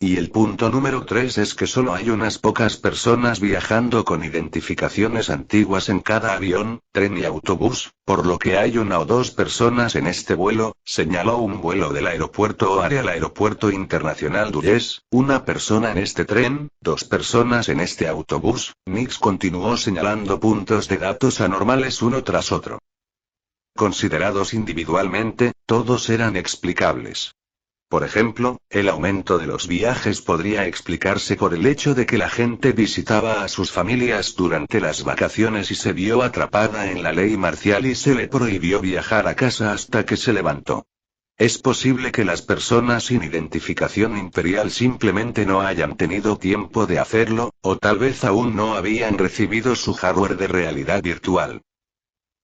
Y el punto número 3 es que solo hay unas pocas personas viajando con identificaciones antiguas en cada avión, tren y autobús, por lo que hay 1 o 2 personas en este vuelo, señaló un vuelo del aeropuerto O'Hare al aeropuerto internacional Dulles, 1 persona en este tren, 2 personas en este autobús. Nix continuó señalando puntos de datos anormales uno tras otro. Considerados individualmente, todos eran explicables. Por ejemplo, el aumento de los viajes podría explicarse por el hecho de que la gente visitaba a sus familias durante las vacaciones y se vio atrapada en la ley marcial y se le prohibió viajar a casa hasta que se levantó. Es posible que las personas sin identificación imperial simplemente no hayan tenido tiempo de hacerlo, o tal vez aún no habían recibido su hardware de realidad virtual.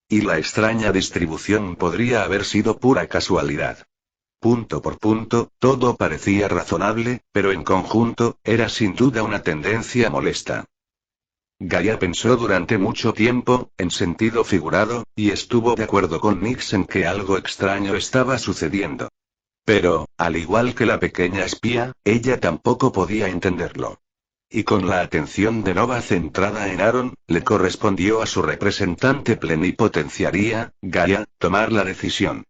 Y la extraña distribución podría haber sido pura casualidad. Punto por punto, todo parecía razonable, pero en conjunto, era sin duda una tendencia molesta. Gaia pensó durante mucho tiempo, en sentido figurado, y estuvo de acuerdo con Nix en que algo extraño estaba sucediendo. Pero, al igual que la pequeña espía, ella tampoco podía entenderlo. Y con la atención de Nova centrada en Aaron, le correspondió a su representante plenipotenciaria, Gaia, tomar la decisión.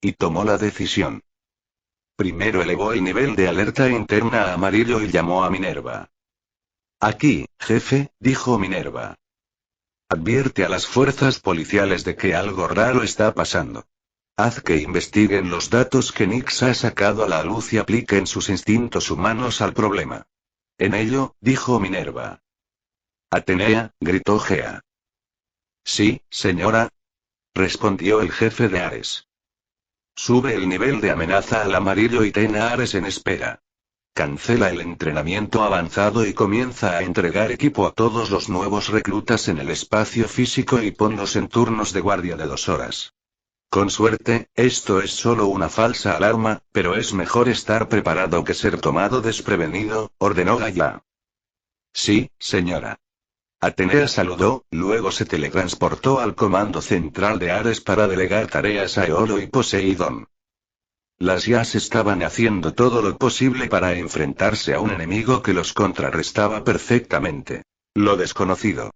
Y tomó la decisión. Primero elevó el nivel de alerta interna a amarillo y llamó a Minerva. Aquí, jefe, dijo Minerva. Advierte a las fuerzas policiales de que algo raro está pasando. Haz que investiguen los datos que Nix ha sacado a la luz y apliquen sus instintos humanos al problema. En ello, dijo Minerva. Atenea, gritó Gea. Sí, señora, respondió el jefe de Ares. Sube el nivel de amenaza al amarillo y ten a Ares en espera. Cancela el entrenamiento avanzado y comienza a entregar equipo a todos los nuevos reclutas en el espacio físico y ponlos en turnos de guardia de 2 horas. Con suerte, esto es solo una falsa alarma, pero es mejor estar preparado que ser tomado desprevenido, ordenó Gaia. Sí, señora. Atenea saludó, luego se teletransportó al comando central de Ares para delegar tareas a Eolo y Poseidón. Las IAs estaban haciendo todo lo posible para enfrentarse a un enemigo que los contrarrestaba perfectamente. Lo desconocido.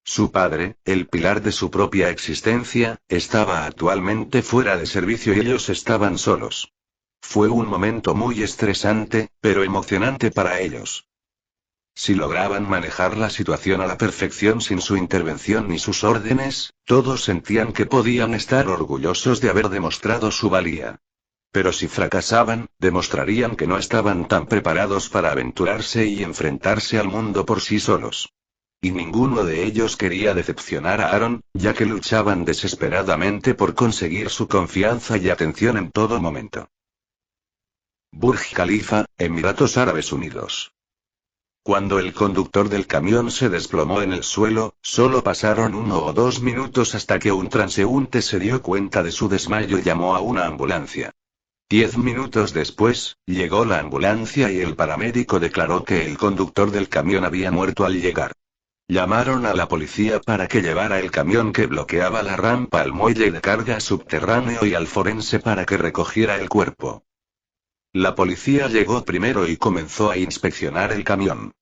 Su padre, el pilar de su propia existencia, estaba actualmente fuera de servicio y ellos estaban solos. Fue un momento muy estresante, pero emocionante para ellos. Si lograban manejar la situación a la perfección sin su intervención ni sus órdenes, todos sentían que podían estar orgullosos de haber demostrado su valía. Pero si fracasaban, demostrarían que no estaban tan preparados para aventurarse y enfrentarse al mundo por sí solos. Y ninguno de ellos quería decepcionar a Aaron, ya que luchaban desesperadamente por conseguir su confianza y atención en todo momento. Burj Khalifa, Emiratos Árabes Unidos. Cuando el conductor del camión se desplomó en el suelo, solo pasaron 1 o 2 minutos hasta que un transeúnte se dio cuenta de su desmayo y llamó a una ambulancia. 10 minutos después, llegó la ambulancia y el paramédico declaró que el conductor del camión había muerto al llegar. Llamaron a la policía para que llevara el camión que bloqueaba la rampa al muelle de carga subterráneo y al forense para que recogiera el cuerpo. La policía llegó primero y comenzó a inspeccionar el camión.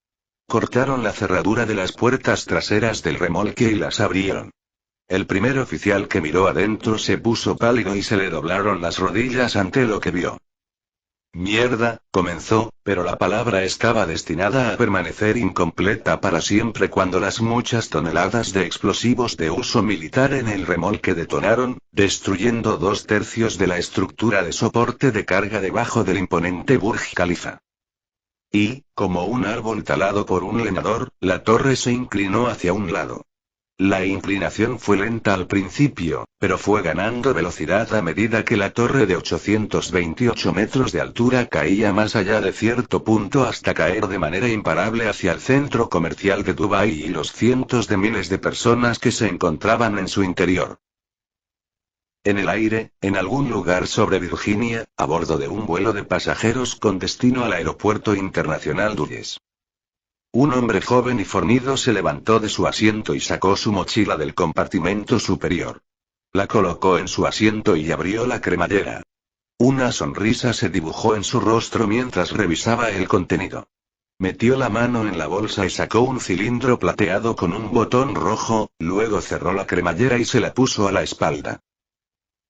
Cortaron la cerradura de las puertas traseras del remolque y las abrieron. El primer oficial que miró adentro se puso pálido y se le doblaron las rodillas ante lo que vio. Mierda, comenzó, pero la palabra estaba destinada a permanecer incompleta para siempre cuando las muchas toneladas de explosivos de uso militar en el remolque detonaron, destruyendo 2/3 de la estructura de soporte de carga debajo del imponente Burj Khalifa. Y, como un árbol talado por un leñador, la torre se inclinó hacia un lado. La inclinación fue lenta al principio, pero fue ganando velocidad a medida que la torre de 828 metros de altura caía más allá de cierto punto hasta caer de manera imparable hacia el centro comercial de Dubái y los cientos de miles de personas que se encontraban en su interior. En el aire, en algún lugar sobre Virginia, a bordo de un vuelo de pasajeros con destino al Aeropuerto Internacional Dulles. Un hombre joven y fornido se levantó de su asiento y sacó su mochila del compartimento superior. La colocó en su asiento y abrió la cremallera. Una sonrisa se dibujó en su rostro mientras revisaba el contenido. Metió la mano en la bolsa y sacó un cilindro plateado con un botón rojo, luego cerró la cremallera y se la puso a la espalda.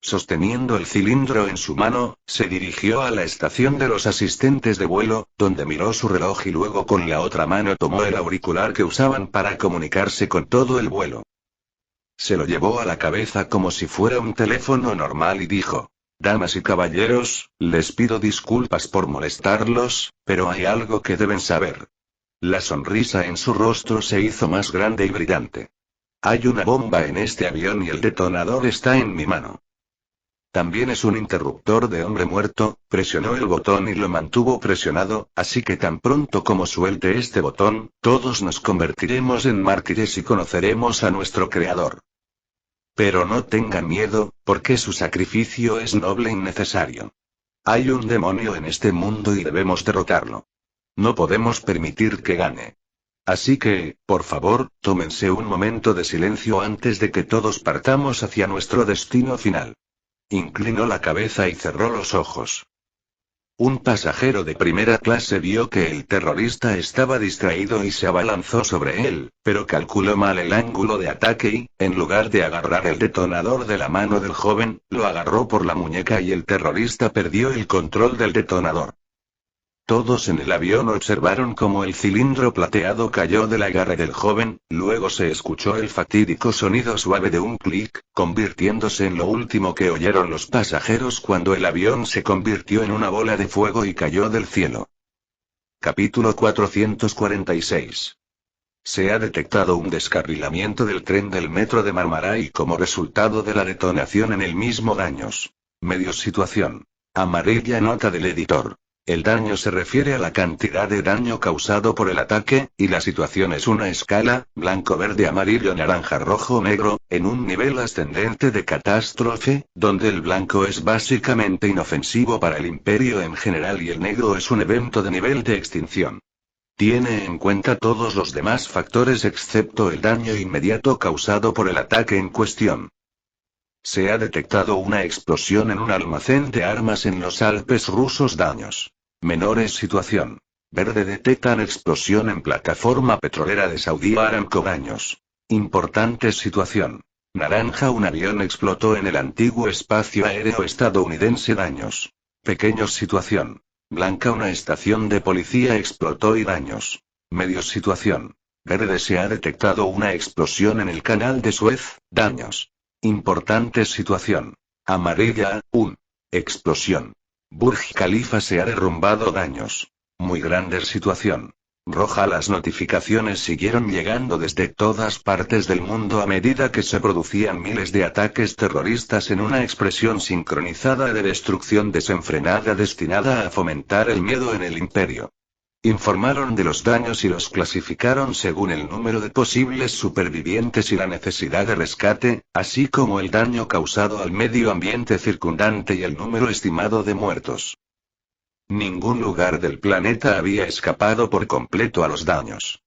Sosteniendo el cilindro en su mano, se dirigió a la estación de los asistentes de vuelo, donde miró su reloj y luego con la otra mano tomó el auricular que usaban para comunicarse con todo el vuelo. Se lo llevó a la cabeza como si fuera un teléfono normal y dijo: «Damas y caballeros, les pido disculpas por molestarlos, pero hay algo que deben saber». La sonrisa en su rostro se hizo más grande y brillante. «Hay una bomba en este avión y el detonador está en mi mano». También es un interruptor de hombre muerto, presionó el botón y lo mantuvo presionado, así que tan pronto como suelte este botón, todos nos convertiremos en mártires y conoceremos a nuestro Creador. Pero no tengan miedo, porque su sacrificio es noble y necesario. Hay un demonio en este mundo y debemos derrotarlo. No podemos permitir que gane. Así que, por favor, tómense un momento de silencio antes de que todos partamos hacia nuestro destino final. Inclinó la cabeza y cerró los ojos. Un pasajero de primera clase vio que el terrorista estaba distraído y se abalanzó sobre él, pero calculó mal el ángulo de ataque y, en lugar de agarrar el detonador de la mano del joven, lo agarró por la muñeca y el terrorista perdió el control del detonador. Todos en el avión observaron cómo el cilindro plateado cayó del agarre del joven, luego se escuchó el fatídico sonido suave de un clic, convirtiéndose en lo último que oyeron los pasajeros cuando el avión se convirtió en una bola de fuego y cayó del cielo. Capítulo 446. Se ha detectado un descarrilamiento del tren del metro de Marmaray como resultado de la detonación en el mismo. Daños. Medios. Situación. Amarilla. Nota del editor. El daño se refiere a la cantidad de daño causado por el ataque, y la situación es una escala, blanco, verde, amarillo, naranja, rojo, negro, en un nivel ascendente de catástrofe, donde el blanco es básicamente inofensivo para el imperio en general y el negro es un evento de nivel de extinción. Tiene en cuenta todos los demás factores excepto el daño inmediato causado por el ataque en cuestión. Se ha detectado una explosión en un almacén de armas en los Alpes rusos. Daños menores. Situación. Verde. Detectan explosión en plataforma petrolera de Saudi Aramco. Daños importantes. Situación. Naranja. Un avión explotó en el antiguo espacio aéreo estadounidense. Daños pequeños. Situación. Blanca. Una estación de policía explotó y daños medios. Situación. Verde. Se ha detectado una explosión en el canal de Suez. Daños importantes. Situación. Amarilla. Explosión. Burj Khalifa se ha derrumbado. Daños muy grandes. Situación. Roja. Las notificaciones siguieron llegando desde todas partes del mundo a medida que se producían miles de ataques terroristas en una expresión sincronizada de destrucción desenfrenada destinada a fomentar el miedo en el imperio. Informaron de los daños y los clasificaron según el número de posibles supervivientes y la necesidad de rescate, así como el daño causado al medio ambiente circundante y el número estimado de muertos. Ningún lugar del planeta había escapado por completo a los daños.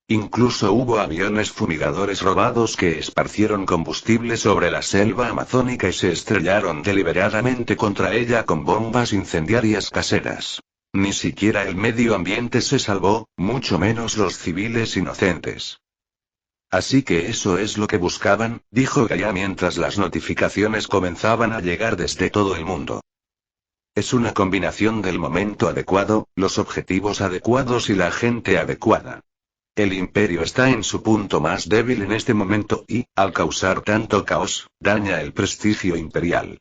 Incluso hubo aviones fumigadores robados que esparcieron combustible sobre la selva amazónica y se estrellaron deliberadamente contra ella con bombas incendiarias caseras. Ni siquiera el medio ambiente se salvó, mucho menos los civiles inocentes. Así que eso es lo que buscaban, dijo Gaia mientras las notificaciones comenzaban a llegar desde todo el mundo. Es una combinación del momento adecuado, los objetivos adecuados y la gente adecuada. El imperio está en su punto más débil en este momento y, al causar tanto caos, daña el prestigio imperial.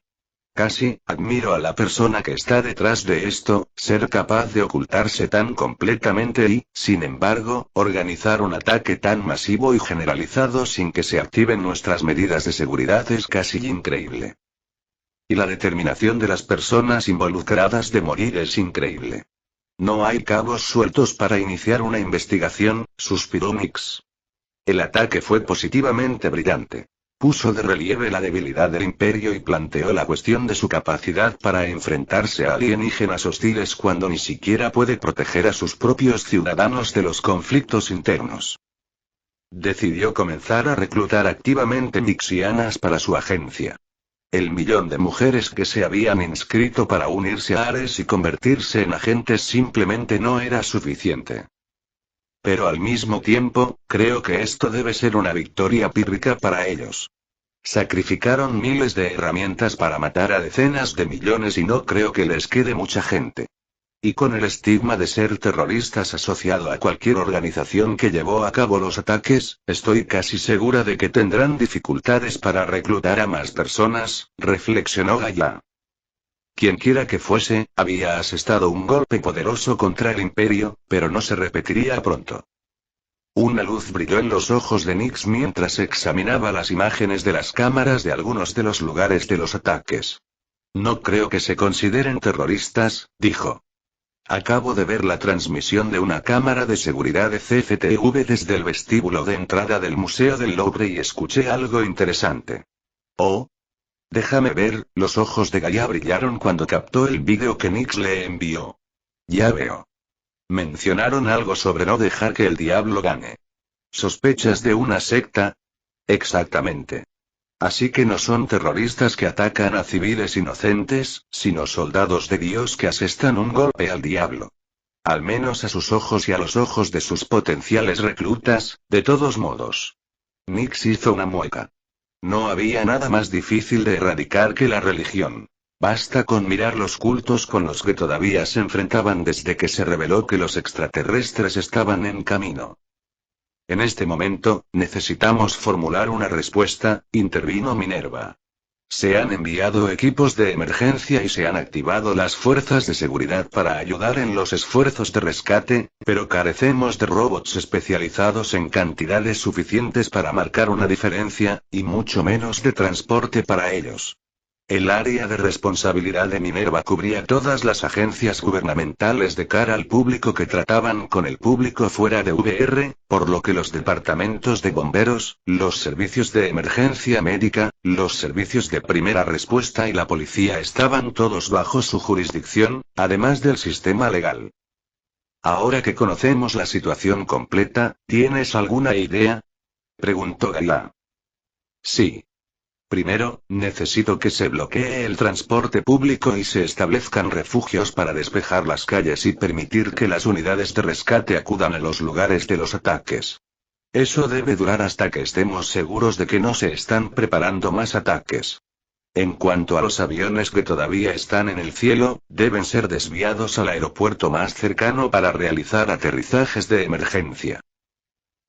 Casi admiro a la persona que está detrás de esto, ser capaz de ocultarse tan completamente y, sin embargo, organizar un ataque tan masivo y generalizado sin que se activen nuestras medidas de seguridad es casi increíble. Y la determinación de las personas involucradas de morir es increíble. No hay cabos sueltos para iniciar una investigación, suspiró Nix. El ataque fue positivamente brillante. Puso de relieve la debilidad del imperio y planteó la cuestión de su capacidad para enfrentarse a alienígenas hostiles cuando ni siquiera puede proteger a sus propios ciudadanos de los conflictos internos. Decidió comenzar a reclutar activamente nixianas para su agencia. El millón de mujeres que se habían inscrito para unirse a Ares y convertirse en agentes simplemente no era suficiente. Pero al mismo tiempo, creo que esto debe ser una victoria pírrica para ellos. Sacrificaron miles de herramientas para matar a decenas de millones y no creo que les quede mucha gente. Y con el estigma de ser terroristas asociado a cualquier organización que llevó a cabo los ataques, estoy casi segura de que tendrán dificultades para reclutar a más personas, reflexionó Gaia. Quienquiera que fuese, había asestado un golpe poderoso contra el imperio, pero no se repetiría pronto. Una luz brilló en los ojos de Nix mientras examinaba las imágenes de las cámaras de algunos de los lugares de los ataques. No creo que se consideren terroristas, dijo. Acabo de ver la transmisión de una cámara de seguridad de CCTV desde el vestíbulo de entrada del Museo del Louvre y escuché algo interesante. Oh. Déjame ver, los ojos de Gaia brillaron cuando captó el vídeo que Nix le envió. Ya veo. Mencionaron algo sobre no dejar que el diablo gane. ¿Sospechas de una secta? Exactamente. Así que no son terroristas que atacan a civiles inocentes, sino soldados de Dios que asestan un golpe al diablo. Al menos a sus ojos y a los ojos de sus potenciales reclutas, de todos modos. Nix hizo una mueca. No había nada más difícil de erradicar que la religión. Basta con mirar los cultos con los que todavía se enfrentaban desde que se reveló que los extraterrestres estaban en camino. En este momento, necesitamos formular una respuesta, intervino Minerva. Se han enviado equipos de emergencia y se han activado las fuerzas de seguridad para ayudar en los esfuerzos de rescate, pero carecemos de robots especializados en cantidades suficientes para marcar una diferencia, y mucho menos de transporte para ellos. El área de responsabilidad de Minerva cubría todas las agencias gubernamentales de cara al público que trataban con el público fuera de VR, por lo que los departamentos de bomberos, los servicios de emergencia médica, los servicios de primera respuesta y la policía estaban todos bajo su jurisdicción, además del sistema legal. Ahora que conocemos la situación completa, ¿tienes alguna idea? Preguntó Gaia. Sí. Primero, necesito que se bloquee el transporte público y se establezcan refugios para despejar las calles y permitir que las unidades de rescate acudan a los lugares de los ataques. Eso debe durar hasta que estemos seguros de que no se están preparando más ataques. En cuanto a los aviones que todavía están en el cielo, deben ser desviados al aeropuerto más cercano para realizar aterrizajes de emergencia.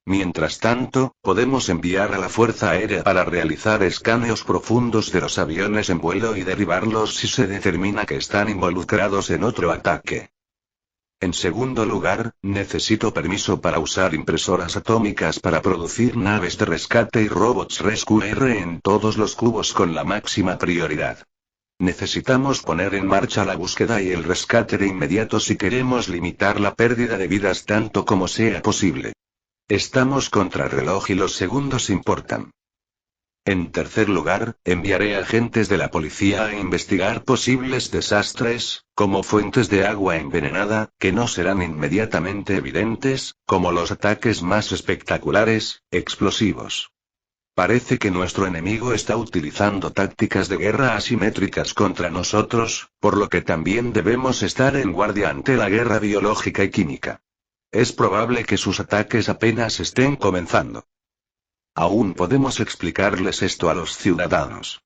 Mientras tanto, podemos enviar a la Fuerza Aérea para realizar escaneos profundos de los aviones en vuelo y derribarlos si se determina que están involucrados en otro ataque. En segundo lugar, necesito permiso para usar impresoras atómicas para producir naves de rescate y robots Rescue R en todos los cubos con la máxima prioridad. Necesitamos poner en marcha la búsqueda y el rescate de inmediato si queremos limitar la pérdida de vidas tanto como sea posible. Estamos contra reloj y los segundos importan. En tercer lugar, enviaré agentes de la policía a investigar posibles desastres, como fuentes de agua envenenada, que no serán inmediatamente evidentes, como los ataques más espectaculares, explosivos. Parece que nuestro enemigo está utilizando tácticas de guerra asimétricas contra nosotros, por lo que también debemos estar en guardia ante la guerra biológica y química. Es probable que sus ataques apenas estén comenzando. Aún podemos explicarles esto a los ciudadanos.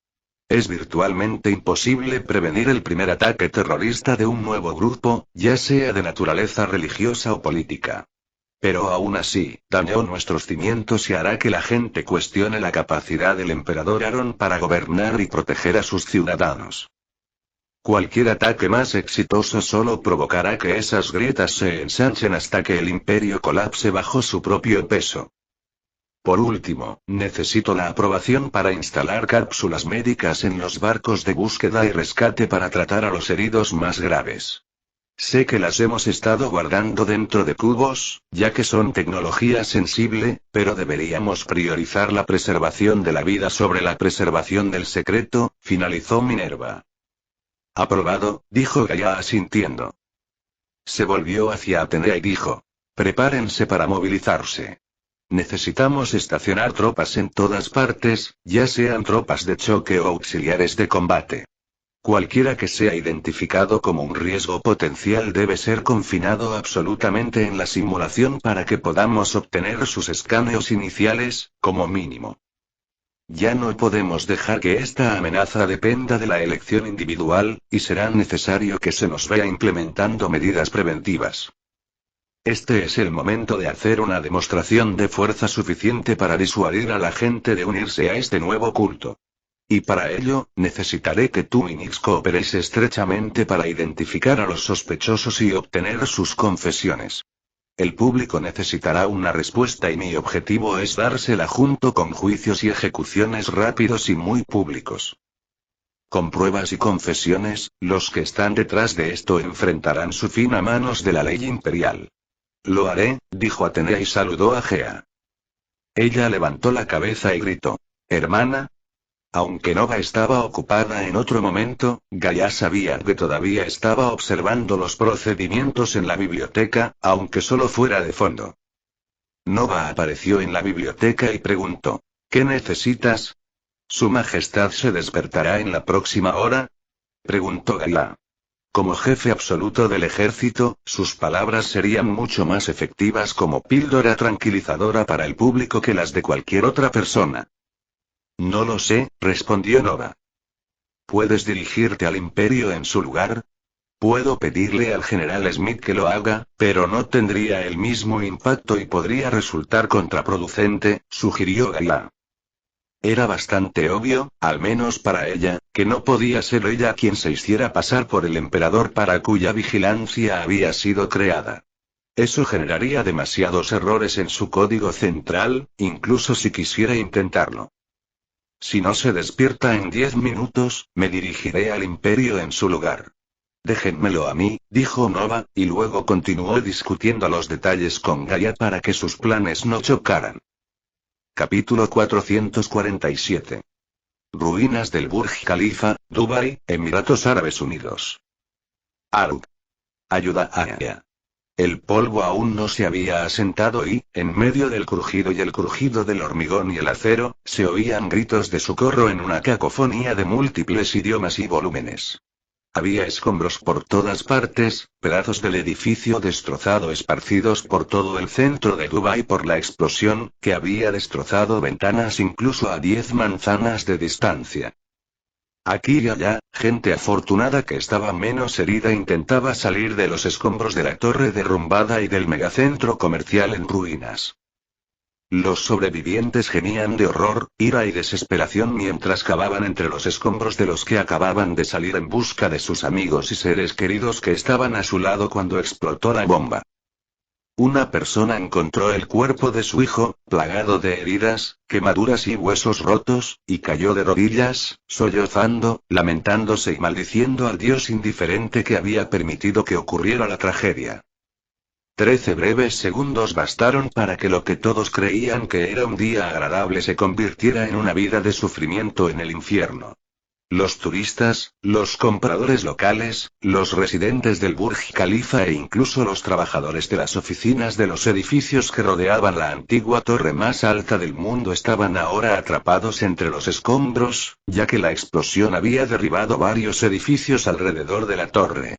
Es virtualmente imposible prevenir el primer ataque terrorista de un nuevo grupo, ya sea de naturaleza religiosa o política. Pero aún así, dañó nuestros cimientos y hará que la gente cuestione la capacidad del emperador Aaron para gobernar y proteger a sus ciudadanos. Cualquier ataque más exitoso solo provocará que esas grietas se ensanchen hasta que el imperio colapse bajo su propio peso. Por último, necesito la aprobación para instalar cápsulas médicas en los barcos de búsqueda y rescate para tratar a los heridos más graves. Sé que las hemos estado guardando dentro de cubos, ya que son tecnología sensible, pero deberíamos priorizar la preservación de la vida sobre la preservación del secreto, finalizó Minerva. Aprobado, dijo Gaia asintiendo. Se volvió hacia Atenea y dijo: prepárense para movilizarse. Necesitamos estacionar tropas en todas partes, ya sean tropas de choque o auxiliares de combate. Cualquiera que sea identificado como un riesgo potencial debe ser confinado absolutamente en la simulación para que podamos obtener sus escaneos iniciales, como mínimo. Ya no podemos dejar que esta amenaza dependa de la elección individual, y será necesario que se nos vaya implementando medidas preventivas. Este es el momento de hacer una demostración de fuerza suficiente para disuadir a la gente de unirse a este nuevo culto. Y para ello, necesitaré que tú y Nix cooperéis estrechamente para identificar a los sospechosos y obtener sus confesiones. El público necesitará una respuesta y mi objetivo es dársela junto con juicios y ejecuciones rápidos y muy públicos. Con pruebas y confesiones, los que están detrás de esto enfrentarán su fin a manos de la ley imperial. Lo haré, dijo Atenea y saludó a Gea. Ella levantó la cabeza y gritó: hermana. Aunque Nova estaba ocupada en otro momento, Gaia sabía que todavía estaba observando los procedimientos en la biblioteca, aunque solo fuera de fondo. Nova apareció en la biblioteca y preguntó: ¿qué necesitas? ¿Su Majestad se despertará en la próxima hora?, preguntó Gaia. Como jefe absoluto del ejército, sus palabras serían mucho más efectivas como píldora tranquilizadora para el público que las de cualquier otra persona. No lo sé, respondió Nova. ¿Puedes dirigirte al Imperio en su lugar? Puedo pedirle al general Smith que lo haga, pero no tendría el mismo impacto y podría resultar contraproducente, sugirió Gaia. Era bastante obvio, al menos para ella, que no podía ser ella quien se hiciera pasar por el emperador para cuya vigilancia había sido creada. Eso generaría demasiados errores en su código central, incluso si quisiera intentarlo. Si no se despierta en 10 minutos, me dirigiré al Imperio en su lugar. Déjenmelo a mí, dijo Nova, y luego continuó discutiendo los detalles con Gaia para que sus planes no chocaran. Capítulo 447. Ruinas del Burj Khalifa, Dubái, Emiratos Árabes Unidos. Aruk. Ayuda a Aya. El polvo aún no se había asentado y, en medio del crujido y el crujido del hormigón y el acero, se oían gritos de socorro en una cacofonía de múltiples idiomas y volúmenes. Había escombros por todas partes, pedazos del edificio destrozado esparcidos por todo el centro de Dubái por la explosión, que había destrozado ventanas incluso a 10 manzanas de distancia. Aquí y allá, gente afortunada que estaba menos herida intentaba salir de los escombros de la torre derrumbada y del megacentro comercial en ruinas. Los sobrevivientes gemían de horror, ira y desesperación mientras cavaban entre los escombros de los que acababan de salir en busca de sus amigos y seres queridos que estaban a su lado cuando explotó la bomba. Una persona encontró el cuerpo de su hijo, plagado de heridas, quemaduras y huesos rotos, y cayó de rodillas, sollozando, lamentándose y maldiciendo al Dios indiferente que había permitido que ocurriera la tragedia. 13 breves segundos bastaron para que lo que todos creían que era un día agradable se convirtiera en una vida de sufrimiento en el infierno. Los turistas, los compradores locales, los residentes del Burj Khalifa e incluso los trabajadores de las oficinas de los edificios que rodeaban la antigua torre más alta del mundo estaban ahora atrapados entre los escombros, ya que la explosión había derribado varios edificios alrededor de la torre.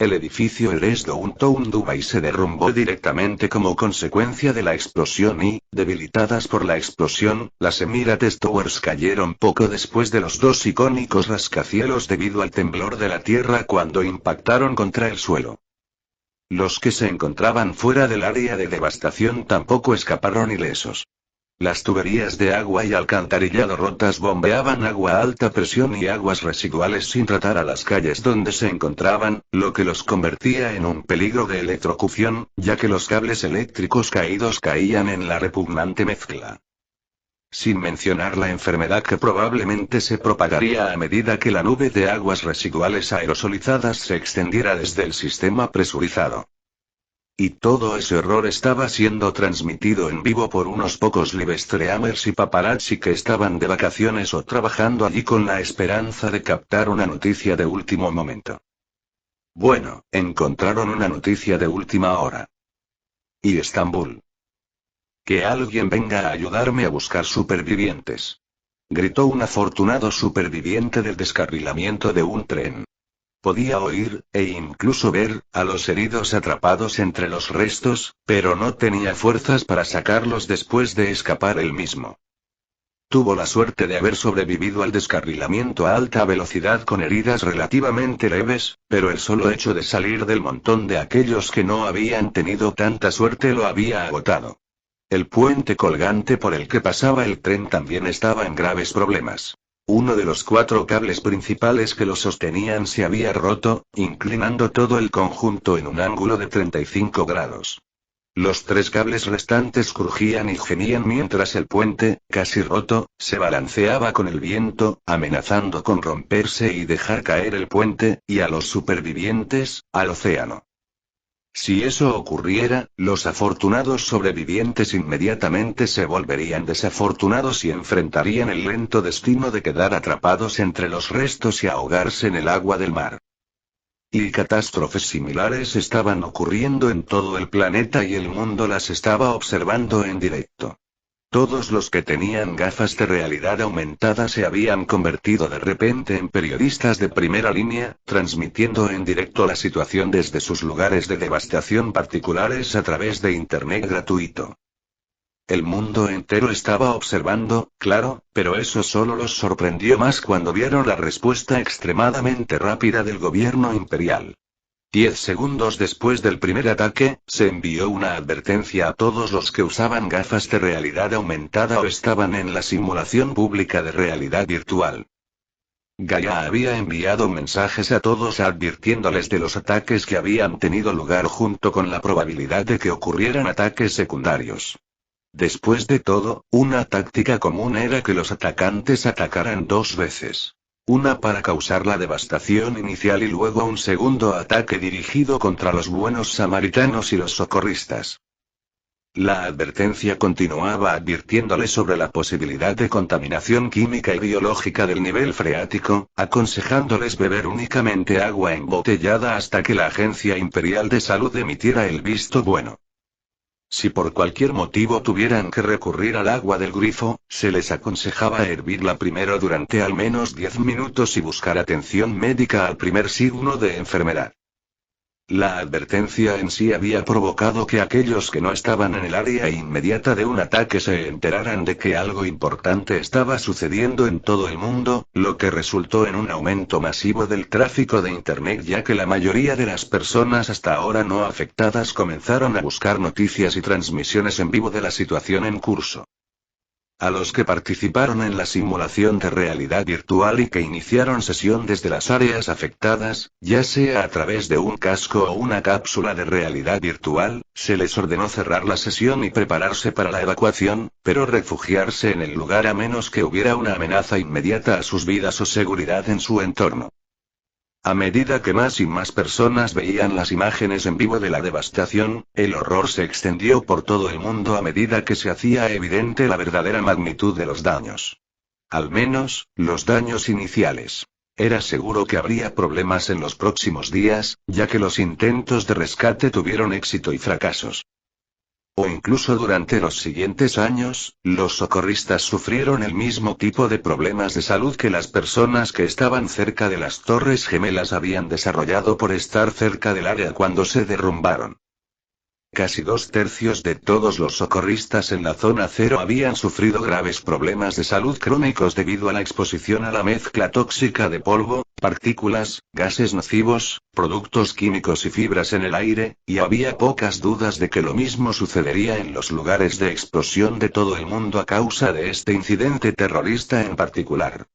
El edificio Eres Downtown Dubai se derrumbó directamente como consecuencia de la explosión y, debilitadas por la explosión, las Emirates Towers cayeron poco después de los dos icónicos rascacielos debido al temblor de la tierra cuando impactaron contra el suelo. Los que se encontraban fuera del área de devastación tampoco escaparon ilesos. Las tuberías de agua y alcantarillado rotas bombeaban agua a alta presión y aguas residuales sin tratar a las calles donde se encontraban, lo que los convertía en un peligro de electrocución, ya que los cables eléctricos caídos caían en la repugnante mezcla. Sin mencionar la enfermedad que probablemente se propagaría a medida que la nube de aguas residuales aerosolizadas se extendiera desde el sistema presurizado. Y todo ese horror estaba siendo transmitido en vivo por unos pocos livestreamers y paparazzi que estaban de vacaciones o trabajando allí con la esperanza de captar una noticia de último momento. Bueno, encontraron una noticia de última hora. Y Estambul. Que alguien venga a ayudarme a buscar supervivientes. Gritó un afortunado superviviente del descarrilamiento de un tren. Podía oír, e incluso ver, a los heridos atrapados entre los restos, pero no tenía fuerzas para sacarlos después de escapar él mismo. Tuvo la suerte de haber sobrevivido al descarrilamiento a alta velocidad con heridas relativamente leves, pero el solo hecho de salir del montón de aquellos que no habían tenido tanta suerte lo había agotado. El puente colgante por el que pasaba el tren también estaba en graves problemas. Uno de los 4 cables principales que lo sostenían se había roto, inclinando todo el conjunto en un ángulo de 35 grados. Los 3 cables restantes crujían y gemían mientras el puente, casi roto, se balanceaba con el viento, amenazando con romperse y dejar caer el puente, y a los supervivientes, al océano. Si eso ocurriera, los afortunados sobrevivientes inmediatamente se volverían desafortunados y enfrentarían el lento destino de quedar atrapados entre los restos y ahogarse en el agua del mar. Y catástrofes similares estaban ocurriendo en todo el planeta y el mundo las estaba observando en directo. Todos los que tenían gafas de realidad aumentada se habían convertido de repente en periodistas de primera línea, transmitiendo en directo la situación desde sus lugares de devastación particulares a través de Internet gratuito. El mundo entero estaba observando, claro, pero eso solo los sorprendió más cuando vieron la respuesta extremadamente rápida del gobierno imperial. 10 segundos después del primer ataque, se envió una advertencia a todos los que usaban gafas de realidad aumentada o estaban en la simulación pública de realidad virtual. Gaia había enviado mensajes a todos advirtiéndoles de los ataques que habían tenido lugar junto con la probabilidad de que ocurrieran ataques secundarios. Después de todo, una táctica común era que los atacantes atacaran 2 veces. Una para causar la devastación inicial y luego un segundo ataque dirigido contra los buenos samaritanos y los socorristas. La advertencia continuaba advirtiéndole sobre la posibilidad de contaminación química y biológica del nivel freático, aconsejándoles beber únicamente agua embotellada hasta que la Agencia Imperial de Salud emitiera el visto bueno. Si por cualquier motivo tuvieran que recurrir al agua del grifo, se les aconsejaba hervirla primero durante al menos 10 minutos y buscar atención médica al primer signo de enfermedad. La advertencia en sí había provocado que aquellos que no estaban en el área inmediata de un ataque se enteraran de que algo importante estaba sucediendo en todo el mundo, lo que resultó en un aumento masivo del tráfico de Internet ya que la mayoría de las personas hasta ahora no afectadas comenzaron a buscar noticias y transmisiones en vivo de la situación en curso. A los que participaron en la simulación de realidad virtual y que iniciaron sesión desde las áreas afectadas, ya sea a través de un casco o una cápsula de realidad virtual, se les ordenó cerrar la sesión y prepararse para la evacuación, pero refugiarse en el lugar a menos que hubiera una amenaza inmediata a sus vidas o seguridad en su entorno. A medida que más y más personas veían las imágenes en vivo de la devastación, el horror se extendió por todo el mundo a medida que se hacía evidente la verdadera magnitud de los daños. Al menos, los daños iniciales. Era seguro que habría problemas en los próximos días, ya que los intentos de rescate tuvieron éxito y fracasos. O incluso durante los siguientes años, los socorristas sufrieron el mismo tipo de problemas de salud que las personas que estaban cerca de las Torres Gemelas habían desarrollado por estar cerca del área cuando se derrumbaron. Casi 2/3 de todos los socorristas en la zona cero habían sufrido graves problemas de salud crónicos debido a la exposición a la mezcla tóxica de polvo, partículas, gases nocivos, productos químicos y fibras en el aire, y había pocas dudas de que lo mismo sucedería en los lugares de explosión de todo el mundo a causa de este incidente terrorista en particular.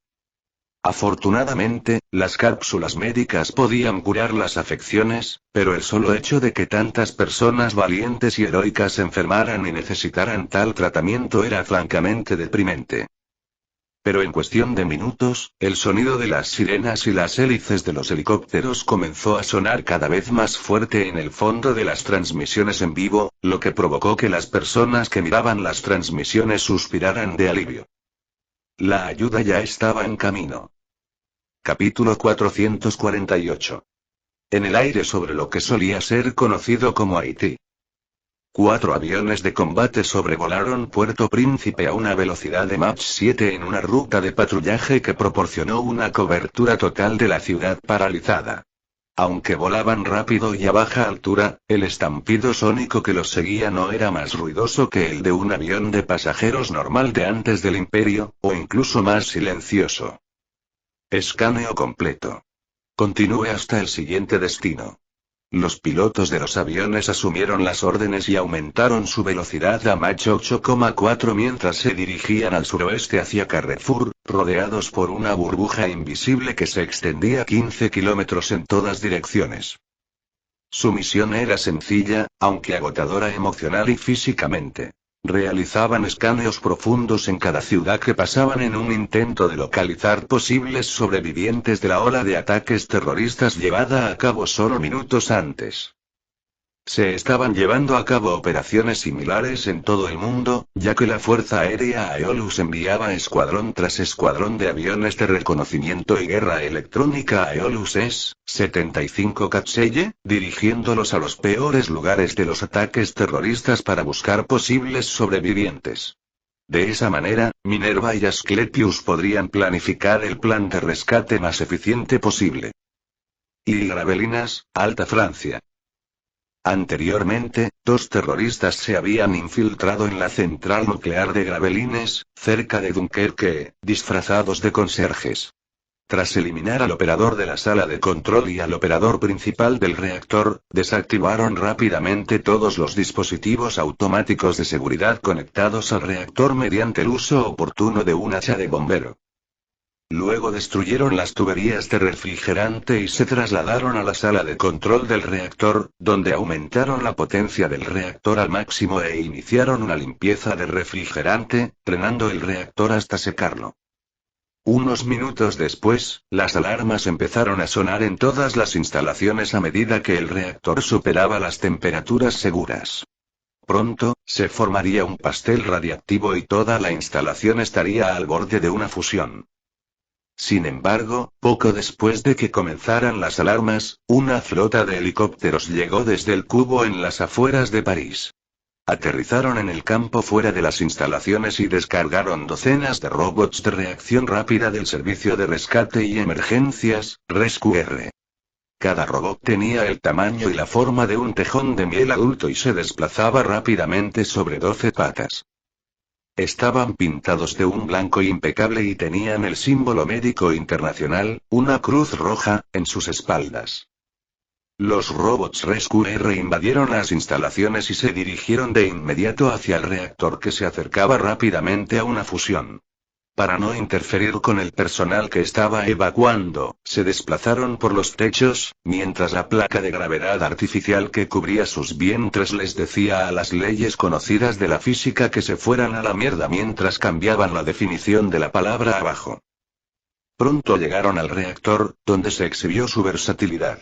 Afortunadamente, las cápsulas médicas podían curar las afecciones, pero el solo hecho de que tantas personas valientes y heroicas enfermaran y necesitaran tal tratamiento era francamente deprimente. Pero en cuestión de minutos, el sonido de las sirenas y las hélices de los helicópteros comenzó a sonar cada vez más fuerte en el fondo de las transmisiones en vivo, lo que provocó que las personas que miraban las transmisiones suspiraran de alivio. La ayuda ya estaba en camino. Capítulo 448. En el aire sobre lo que solía ser conocido como Haití. 4 aviones de combate sobrevolaron Puerto Príncipe a una velocidad de Mach 7 en una ruta de patrullaje que proporcionó una cobertura total de la ciudad paralizada. Aunque volaban rápido y a baja altura, el estampido sónico que los seguía no era más ruidoso que el de un avión de pasajeros normal de antes del Imperio, o incluso más silencioso. Escaneo completo. Continúe hasta el siguiente destino. Los pilotos de los aviones asumieron las órdenes y aumentaron su velocidad a Mach 8,4 mientras se dirigían al suroeste hacia Carrefour, rodeados por una burbuja invisible que se extendía 15 kilómetros en todas direcciones. Su misión era sencilla, aunque agotadora emocional y físicamente. Realizaban escaneos profundos en cada ciudad que pasaban en un intento de localizar posibles sobrevivientes de la ola de ataques terroristas llevada a cabo solo minutos antes. Se estaban llevando a cabo operaciones similares en todo el mundo, ya que la Fuerza Aérea Aeolus enviaba escuadrón tras escuadrón de aviones de reconocimiento y guerra electrónica Aeolus S-75 Katseye, dirigiéndolos a los peores lugares de los ataques terroristas para buscar posibles sobrevivientes. De esa manera, Minerva y Asclepius podrían planificar el plan de rescate más eficiente posible. Y Gravelinas, Alta Francia. Anteriormente, 2 terroristas se habían infiltrado en la central nuclear de Gravelines, cerca de Dunkerque, disfrazados de conserjes. Tras eliminar al operador de la sala de control y al operador principal del reactor, desactivaron rápidamente todos los dispositivos automáticos de seguridad conectados al reactor mediante el uso oportuno de un hacha de bombero. Luego destruyeron las tuberías de refrigerante y se trasladaron a la sala de control del reactor, donde aumentaron la potencia del reactor al máximo e iniciaron una limpieza de refrigerante, drenando el reactor hasta secarlo. Unos minutos después, las alarmas empezaron a sonar en todas las instalaciones a medida que el reactor superaba las temperaturas seguras. Pronto, se formaría un pastel radiactivo y toda la instalación estaría al borde de una fusión. Sin embargo, poco después de que comenzaran las alarmas, una flota de helicópteros llegó desde el cubo en las afueras de París. Aterrizaron en el campo fuera de las instalaciones y descargaron docenas de robots de reacción rápida del Servicio de Rescate y Emergencias, RescueR. Cada robot tenía el tamaño y la forma de un tejón de miel adulto y se desplazaba rápidamente sobre 12 patas. Estaban pintados de un blanco impecable y tenían el símbolo médico internacional, una cruz roja, en sus espaldas. Los robots RescueR invadieron las instalaciones y se dirigieron de inmediato hacia el reactor que se acercaba rápidamente a una fusión. Para no interferir con el personal que estaba evacuando, se desplazaron por los techos, mientras la placa de gravedad artificial que cubría sus vientres les decía a las leyes conocidas de la física que se fueran a la mierda mientras cambiaban la definición de la palabra abajo. Pronto llegaron al reactor, donde se exhibió su versatilidad.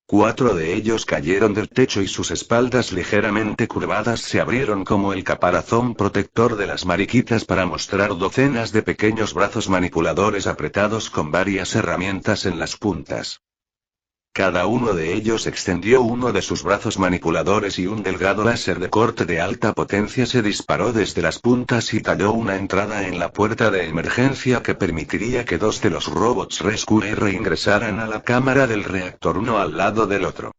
4 de ellos cayeron del techo y sus espaldas ligeramente curvadas se abrieron como el caparazón protector de las mariquitas para mostrar docenas de pequeños brazos manipuladores apretados con varias herramientas en las puntas. Cada uno de ellos extendió uno de sus brazos manipuladores y un delgado láser de corte de alta potencia se disparó desde las puntas y talló una entrada en la puerta de emergencia que permitiría que dos de los robots Rescue R ingresaran a la cámara del reactor uno al lado del otro.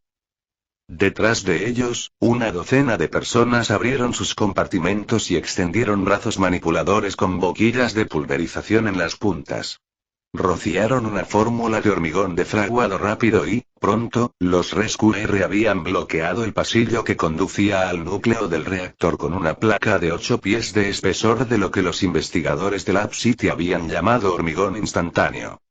Detrás de ellos, una docena de personas abrieron sus compartimentos y extendieron brazos manipuladores con boquillas de pulverización en las puntas. Rociaron una fórmula de hormigón defraguado rápido y, pronto, los Rescue R habían bloqueado el pasillo que conducía al núcleo del reactor con una placa de 8 pies de espesor de lo que los investigadores de Lab City habían llamado hormigón instantáneo.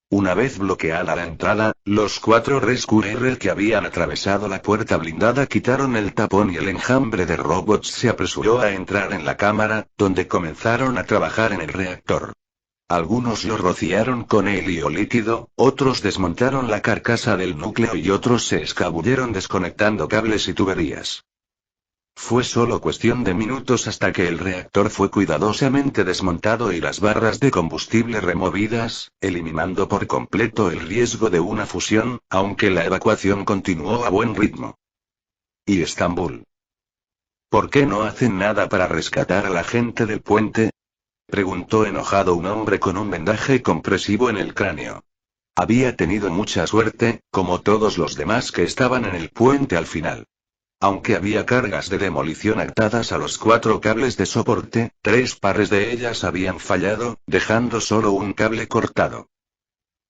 Una vez bloqueada la entrada, los 4 Rescue R que habían atravesado la puerta blindada quitaron el tapón y el enjambre de robots se apresuró a entrar en la cámara, donde comenzaron a trabajar en el reactor. Algunos lo rociaron con helio líquido, otros desmontaron la carcasa del núcleo y otros se escabulleron desconectando cables y tuberías. Fue solo cuestión de minutos hasta que el reactor fue cuidadosamente desmontado y las barras de combustible removidas, eliminando por completo el riesgo de una fusión, aunque la evacuación continuó a buen ritmo. ¿Y Estambul? ¿Por qué no hacen nada para rescatar a la gente del puente? Preguntó enojado un hombre con un vendaje compresivo en el cráneo. Había tenido mucha suerte, como todos los demás que estaban en el puente al final. Aunque había cargas de demolición atadas a los 4 cables de soporte, 3 pares de ellas habían fallado, dejando solo un cable cortado.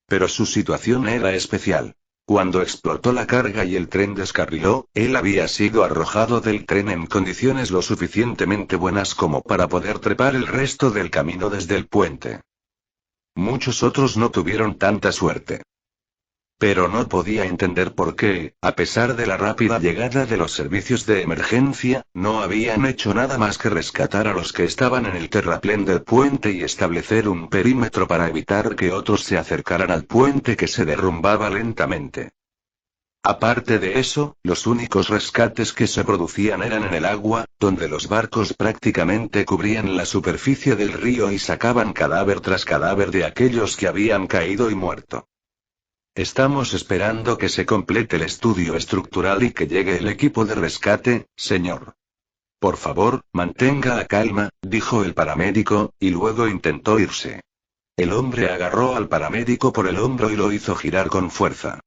Pero su situación era especial. Cuando explotó la carga y el tren descarriló, él había sido arrojado del tren en condiciones lo suficientemente buenas como para poder trepar el resto del camino desde el puente. Muchos otros no tuvieron tanta suerte. Pero no podía entender por qué, a pesar de la rápida llegada de los servicios de emergencia, no habían hecho nada más que rescatar a los que estaban en el terraplén del puente y establecer un perímetro para evitar que otros se acercaran al puente que se derrumbaba lentamente. Aparte de eso, los únicos rescates que se producían eran en el agua, donde los barcos prácticamente cubrían la superficie del río y sacaban cadáver tras cadáver de aquellos que habían caído y muerto. Estamos esperando que se complete el estudio estructural y que llegue el equipo de rescate, señor. Por favor, mantenga la calma, dijo el paramédico, y luego intentó irse. El hombre agarró al paramédico por el hombro y lo hizo girar con fuerza.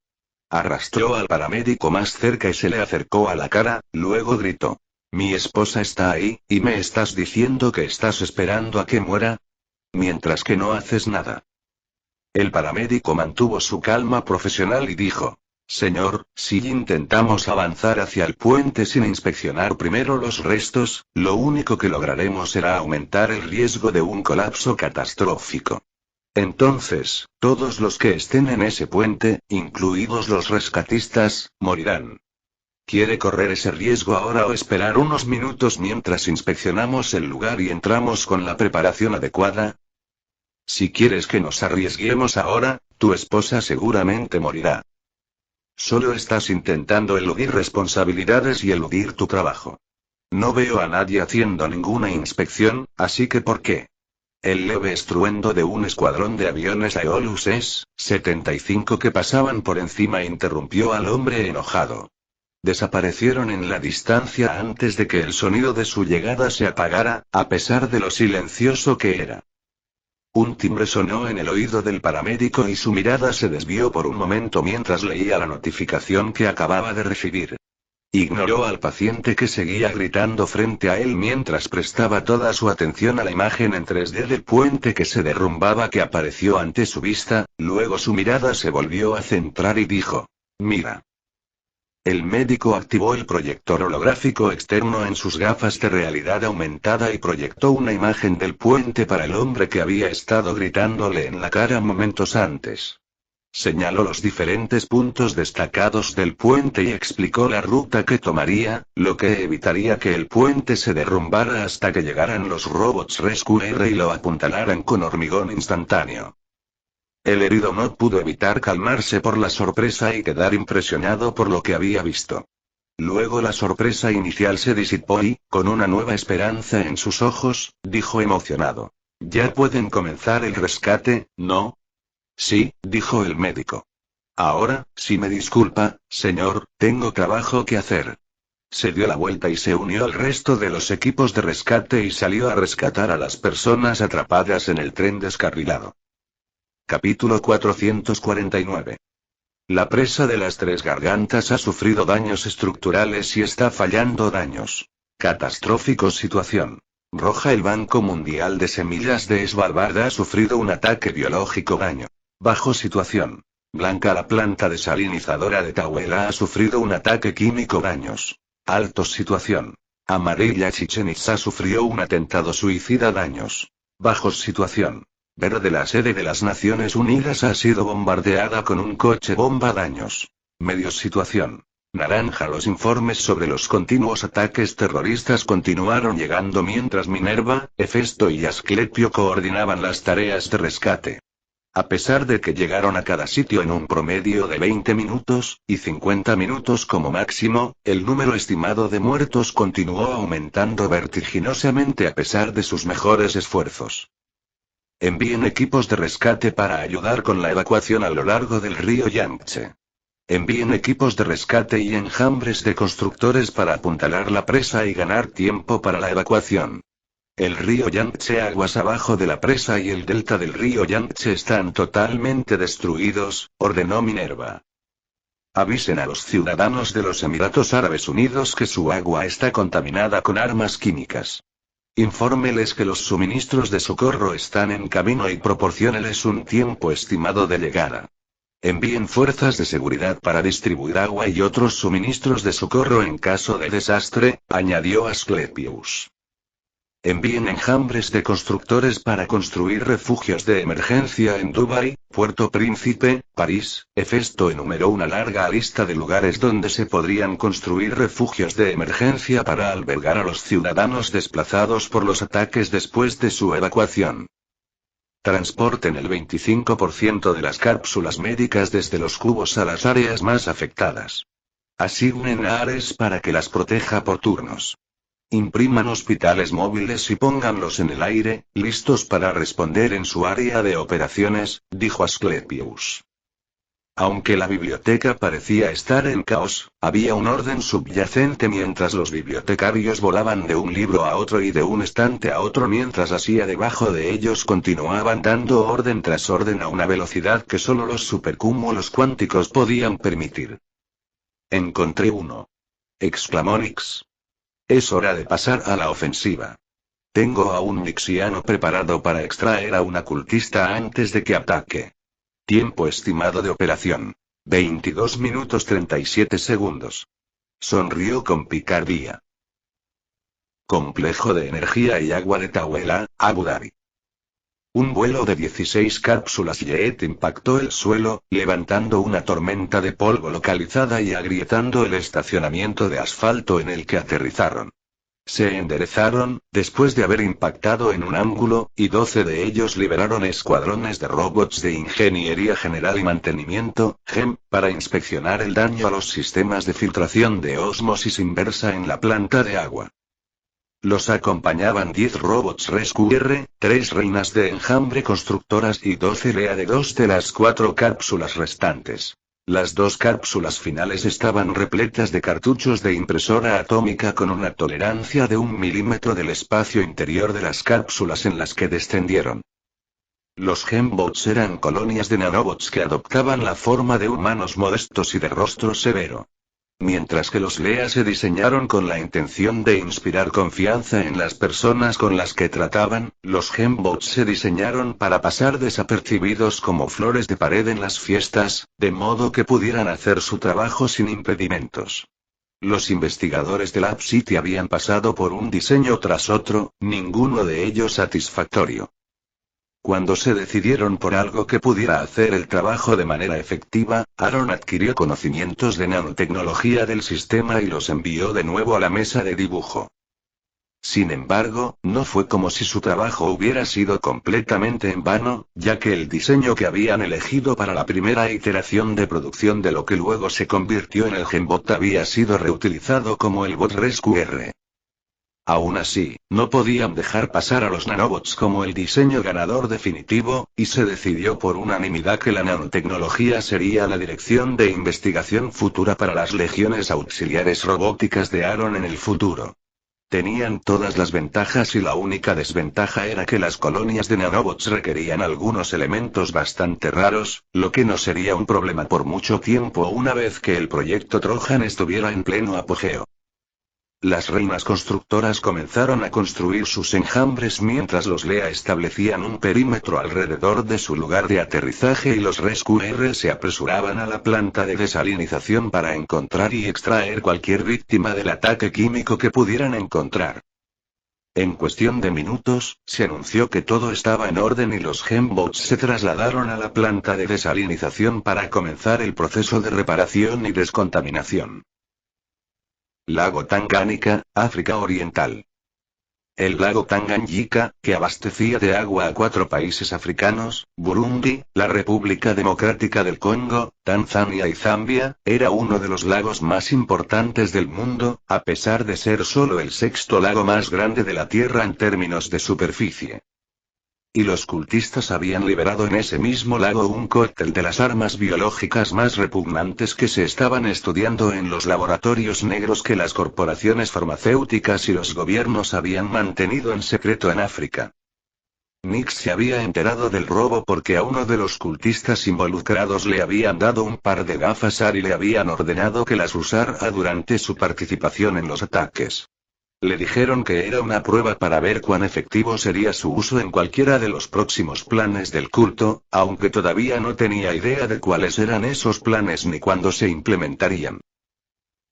Arrastró al paramédico más cerca y se le acercó a la cara, luego gritó. Mi esposa está ahí, ¿y me estás diciendo que estás esperando a que muera? Mientras que no haces nada. El paramédico mantuvo su calma profesional y dijo, señor, si intentamos avanzar hacia el puente sin inspeccionar primero los restos, lo único que lograremos será aumentar el riesgo de un colapso catastrófico. Entonces, todos los que estén en ese puente, incluidos los rescatistas, morirán. ¿Quiere correr ese riesgo ahora o esperar unos minutos mientras inspeccionamos el lugar y entramos con la preparación adecuada? Si quieres que nos arriesguemos ahora, tu esposa seguramente morirá. Solo estás intentando eludir responsabilidades y eludir tu trabajo. No veo a nadie haciendo ninguna inspección, así que ¿por qué? El leve estruendo de un escuadrón de aviones Aeolus S-75 que pasaban por encima interrumpió al hombre enojado. Desaparecieron en la distancia antes de que el sonido de su llegada se apagara, a pesar de lo silencioso que era. Un timbre sonó en el oído del paramédico y su mirada se desvió por un momento mientras leía la notificación que acababa de recibir. Ignoró al paciente que seguía gritando frente a él mientras prestaba toda su atención a la imagen en 3D del puente que se derrumbaba que apareció ante su vista, luego su mirada se volvió a centrar y dijo, mira. El médico activó el proyector holográfico externo en sus gafas de realidad aumentada y proyectó una imagen del puente para el hombre que había estado gritándole en la cara momentos antes. Señaló los diferentes puntos destacados del puente y explicó la ruta que tomaría, lo que evitaría que el puente se derrumbara hasta que llegaran los robots Rescue R y lo apuntalaran con hormigón instantáneo. El herido no pudo evitar calmarse por la sorpresa y quedar impresionado por lo que había visto. Luego la sorpresa inicial se disipó y, con una nueva esperanza en sus ojos, dijo emocionado. Ya pueden comenzar el rescate, ¿no? Sí, dijo el médico. Ahora, si me disculpa, señor, tengo trabajo que hacer. Se dio la vuelta y se unió al resto de los equipos de rescate y salió a rescatar a las personas atrapadas en el tren descarrilado. Capítulo 449. La presa de las Tres Gargantas ha sufrido daños estructurales y está fallando daños catastróficos. Situación roja. El Banco Mundial de Semillas de Svalbard ha sufrido un ataque biológico. Daño bajo. Situación blanca. La planta desalinizadora de Tauela ha sufrido un ataque químico. Daños altos. Situación amarilla. Chichén Itzá sufrió un atentado suicida. Daños bajos. Situación verde. La sede de las Naciones Unidas ha sido bombardeada con un coche bomba. Daños medios. Situación naranja. Los informes sobre los continuos ataques terroristas continuaron llegando mientras Minerva, Hefesto y Asclepio coordinaban las tareas de rescate. A pesar de que llegaron a cada sitio en un promedio de 20 minutos, y 50 minutos como máximo, el número estimado de muertos continuó aumentando vertiginosamente a pesar de sus mejores esfuerzos. Envíen equipos de rescate para ayudar con la evacuación a lo largo del río Yangtze. Envíen equipos de rescate y enjambres de constructores para apuntalar la presa y ganar tiempo para la evacuación. El río Yangtze aguas abajo de la presa y el delta del río Yangtze están totalmente destruidos, ordenó Minerva. Avisen a los ciudadanos de los Emiratos Árabes Unidos que su agua está contaminada con armas químicas. Infórmeles que los suministros de socorro están en camino y proporcióneles un tiempo estimado de llegada. Envíen fuerzas de seguridad para distribuir agua y otros suministros de socorro en caso de desastre, añadió Asclepius. Envíen enjambres de constructores para construir refugios de emergencia en Dubái, Puerto Príncipe, París. Hefesto enumeró una larga lista de lugares donde se podrían construir refugios de emergencia para albergar a los ciudadanos desplazados por los ataques después de su evacuación. Transporten el 25% de las cápsulas médicas desde los cubos a las áreas más afectadas. Asignen a Ares para que las proteja por turnos. Impriman hospitales móviles y pónganlos en el aire, listos para responder en su área de operaciones, dijo Asclepius. Aunque la biblioteca parecía estar en caos, había un orden subyacente mientras los bibliotecarios volaban de un libro a otro y de un estante a otro mientras así debajo de ellos continuaban dando orden tras orden a una velocidad que solo los supercúmulos cuánticos podían permitir. Encontré uno. Exclamó Nix. Es hora de pasar a la ofensiva. Tengo a un nixiano preparado para extraer a una cultista antes de que ataque. Tiempo estimado de operación: 22 minutos 37 segundos. Sonrió con picardía. Complejo de energía y agua de Tauela, Abu Dhabi. Un vuelo de 16 cápsulas Jet impactó el suelo, levantando una tormenta de polvo localizada y agrietando el estacionamiento de asfalto en el que aterrizaron. Se enderezaron, después de haber impactado en un ángulo, y 12 de ellos liberaron escuadrones de robots de Ingeniería General y Mantenimiento, GEM, para inspeccionar el daño a los sistemas de filtración de ósmosis inversa en la planta de agua. Los acompañaban 10 robots Rescue, 3 reinas de enjambre constructoras y 12 Lea de 2 de las 4 cápsulas restantes. Las 2 cápsulas finales estaban repletas de cartuchos de impresora atómica con una tolerancia de 1 milímetro del espacio interior de las cápsulas en las que descendieron. Los Gembots eran colonias de nanobots que adoptaban la forma de humanos modestos y de rostro severo. Mientras que los Lea se diseñaron con la intención de inspirar confianza en las personas con las que trataban, los Gembots se diseñaron para pasar desapercibidos como flores de pared en las fiestas, de modo que pudieran hacer su trabajo sin impedimentos. Los investigadores de Lab City habían pasado por un diseño tras otro, ninguno de ellos satisfactorio. Cuando se decidieron por algo que pudiera hacer el trabajo de manera efectiva, Aaron adquirió conocimientos de nanotecnología del sistema y los envió de nuevo a la mesa de dibujo. Sin embargo, no fue como si su trabajo hubiera sido completamente en vano, ya que el diseño que habían elegido para la primera iteración de producción de lo que luego se convirtió en el Gembot había sido reutilizado como el Bot Rescue. Aún así, no podían dejar pasar a los nanobots como el diseño ganador definitivo, y se decidió por unanimidad que la nanotecnología sería la dirección de investigación futura para las legiones auxiliares robóticas de Aaron en el futuro. Tenían todas las ventajas y la única desventaja era que las colonias de nanobots requerían algunos elementos bastante raros, lo que no sería un problema por mucho tiempo una vez que el proyecto Trojan estuviera en pleno apogeo. Las reinas constructoras comenzaron a construir sus enjambres mientras los Lea establecían un perímetro alrededor de su lugar de aterrizaje y los Rescuer se apresuraban a la planta de desalinización para encontrar y extraer cualquier víctima del ataque químico que pudieran encontrar. En cuestión de minutos, se anunció que todo estaba en orden y los Gembots se trasladaron a la planta de desalinización para comenzar el proceso de reparación y descontaminación. Lago Tanganica, África Oriental. El lago Tanganyika, que abastecía de agua a 4 países africanos, Burundi, la República Democrática del Congo, Tanzania y Zambia, era uno de los lagos más importantes del mundo, a pesar de ser solo el 6º lago más grande de la Tierra en términos de superficie. Y los cultistas habían liberado en ese mismo lago un cóctel de las armas biológicas más repugnantes que se estaban estudiando en los laboratorios negros que las corporaciones farmacéuticas y los gobiernos habían mantenido en secreto en África. Nix se había enterado del robo porque a uno de los cultistas involucrados le habían dado un par de gafas AR y le habían ordenado que las usara durante su participación en los ataques. Le dijeron que era una prueba para ver cuán efectivo sería su uso en cualquiera de los próximos planes del culto, aunque todavía no tenía idea de cuáles eran esos planes ni cuándo se implementarían.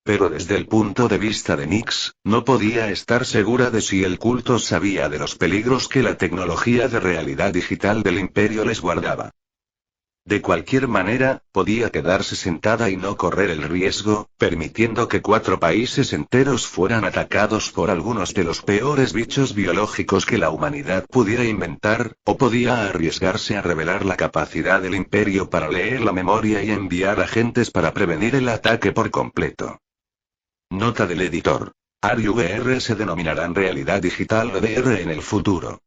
Pero desde el punto de vista de Nix, no podía estar segura de si el culto sabía de los peligros que la tecnología de realidad digital del imperio les guardaba. De cualquier manera, podía quedarse sentada y no correr el riesgo, permitiendo que 4 países enteros fueran atacados por algunos de los peores bichos biológicos que la humanidad pudiera inventar, o podía arriesgarse a revelar la capacidad del imperio para leer la memoria y enviar agentes para prevenir el ataque por completo. Nota del editor. AR y VR se denominarán realidad digital VR en el futuro.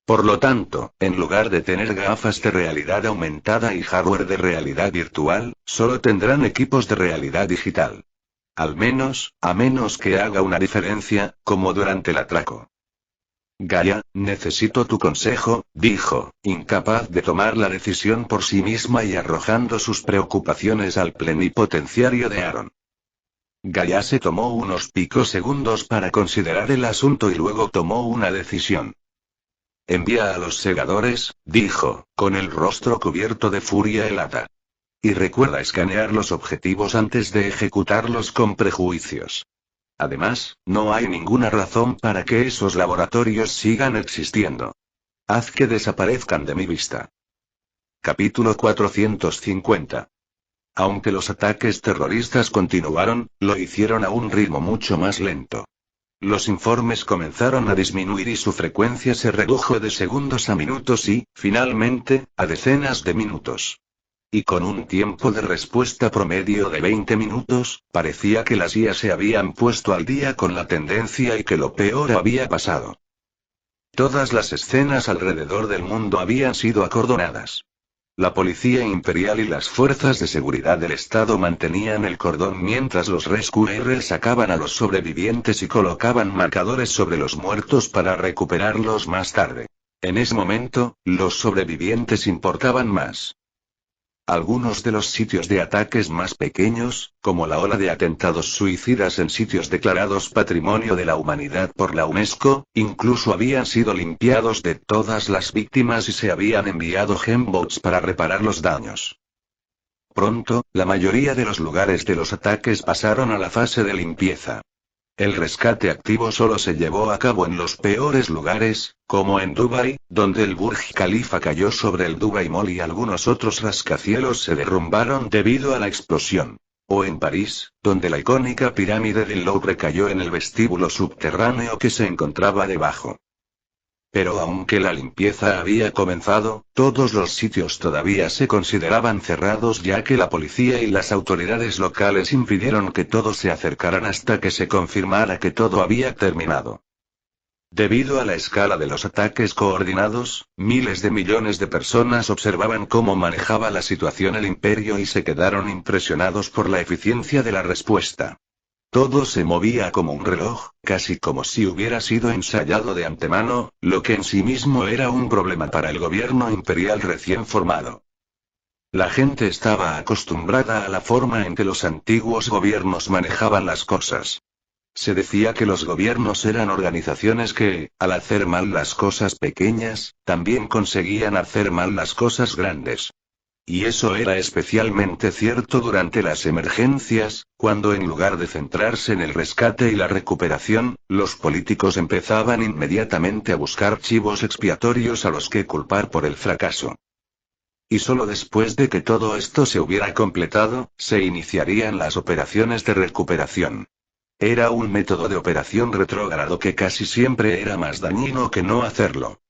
Por lo tanto, en lugar de tener gafas de realidad aumentada y hardware de realidad virtual, solo tendrán equipos de realidad digital. Al menos, a menos que haga una diferencia, como durante el atraco. Gaia, necesito tu consejo, dijo, incapaz de tomar la decisión por sí misma y arrojando sus preocupaciones al plenipotenciario de Aaron. Gaia se tomó unos picosegundos para considerar el asunto y luego tomó una decisión. Envía a los segadores, dijo, con el rostro cubierto de furia helada. Y recuerda escanear los objetivos antes de ejecutarlos con prejuicios. Además, no hay ninguna razón para que esos laboratorios sigan existiendo. Haz que desaparezcan de mi vista. Capítulo 450. Aunque los ataques terroristas continuaron, lo hicieron a un ritmo mucho más lento. Los informes comenzaron a disminuir y su frecuencia se redujo de segundos a minutos y, finalmente, a decenas de minutos. Y con un tiempo de respuesta promedio de 20 minutos, parecía que las IA se habían puesto al día con la tendencia y que lo peor había pasado. Todas las escenas alrededor del mundo habían sido acordonadas. La policía imperial y las fuerzas de seguridad del Estado mantenían el cordón mientras los Rescuer sacaban a los sobrevivientes y colocaban marcadores sobre los muertos para recuperarlos más tarde. En ese momento, los sobrevivientes importaban más. Algunos de los sitios de ataques más pequeños, como la ola de atentados suicidas en sitios declarados Patrimonio de la Humanidad por la UNESCO, incluso habían sido limpiados de todas las víctimas y se habían enviado Gembots para reparar los daños. Pronto, la mayoría de los lugares de los ataques pasaron a la fase de limpieza. El rescate activo solo se llevó a cabo en los peores lugares, como en Dubái, donde el Burj Khalifa cayó sobre el Dubai Mall y algunos otros rascacielos se derrumbaron debido a la explosión. O en París, donde la icónica pirámide del Louvre cayó en el vestíbulo subterráneo que se encontraba debajo. Pero aunque la limpieza había comenzado, todos los sitios todavía se consideraban cerrados ya que la policía y las autoridades locales impidieron que todos se acercaran hasta que se confirmara que todo había terminado. Debido a la escala de los ataques coordinados, miles de millones de personas observaban cómo manejaba la situación el imperio y se quedaron impresionados por la eficiencia de la respuesta. Todo se movía como un reloj, casi como si hubiera sido ensayado de antemano, lo que en sí mismo era un problema para el gobierno imperial recién formado. La gente estaba acostumbrada a la forma en que los antiguos gobiernos manejaban las cosas. Se decía que los gobiernos eran organizaciones que, al hacer mal las cosas pequeñas, también conseguían hacer mal las cosas grandes. Y eso era especialmente cierto durante las emergencias, cuando en lugar de centrarse en el rescate y la recuperación, los políticos empezaban inmediatamente a buscar chivos expiatorios a los que culpar por el fracaso. Y solo después de que todo esto se hubiera completado, se iniciarían las operaciones de recuperación. Era un método de operación retrógrado que casi siempre era más dañino que no hacerlo.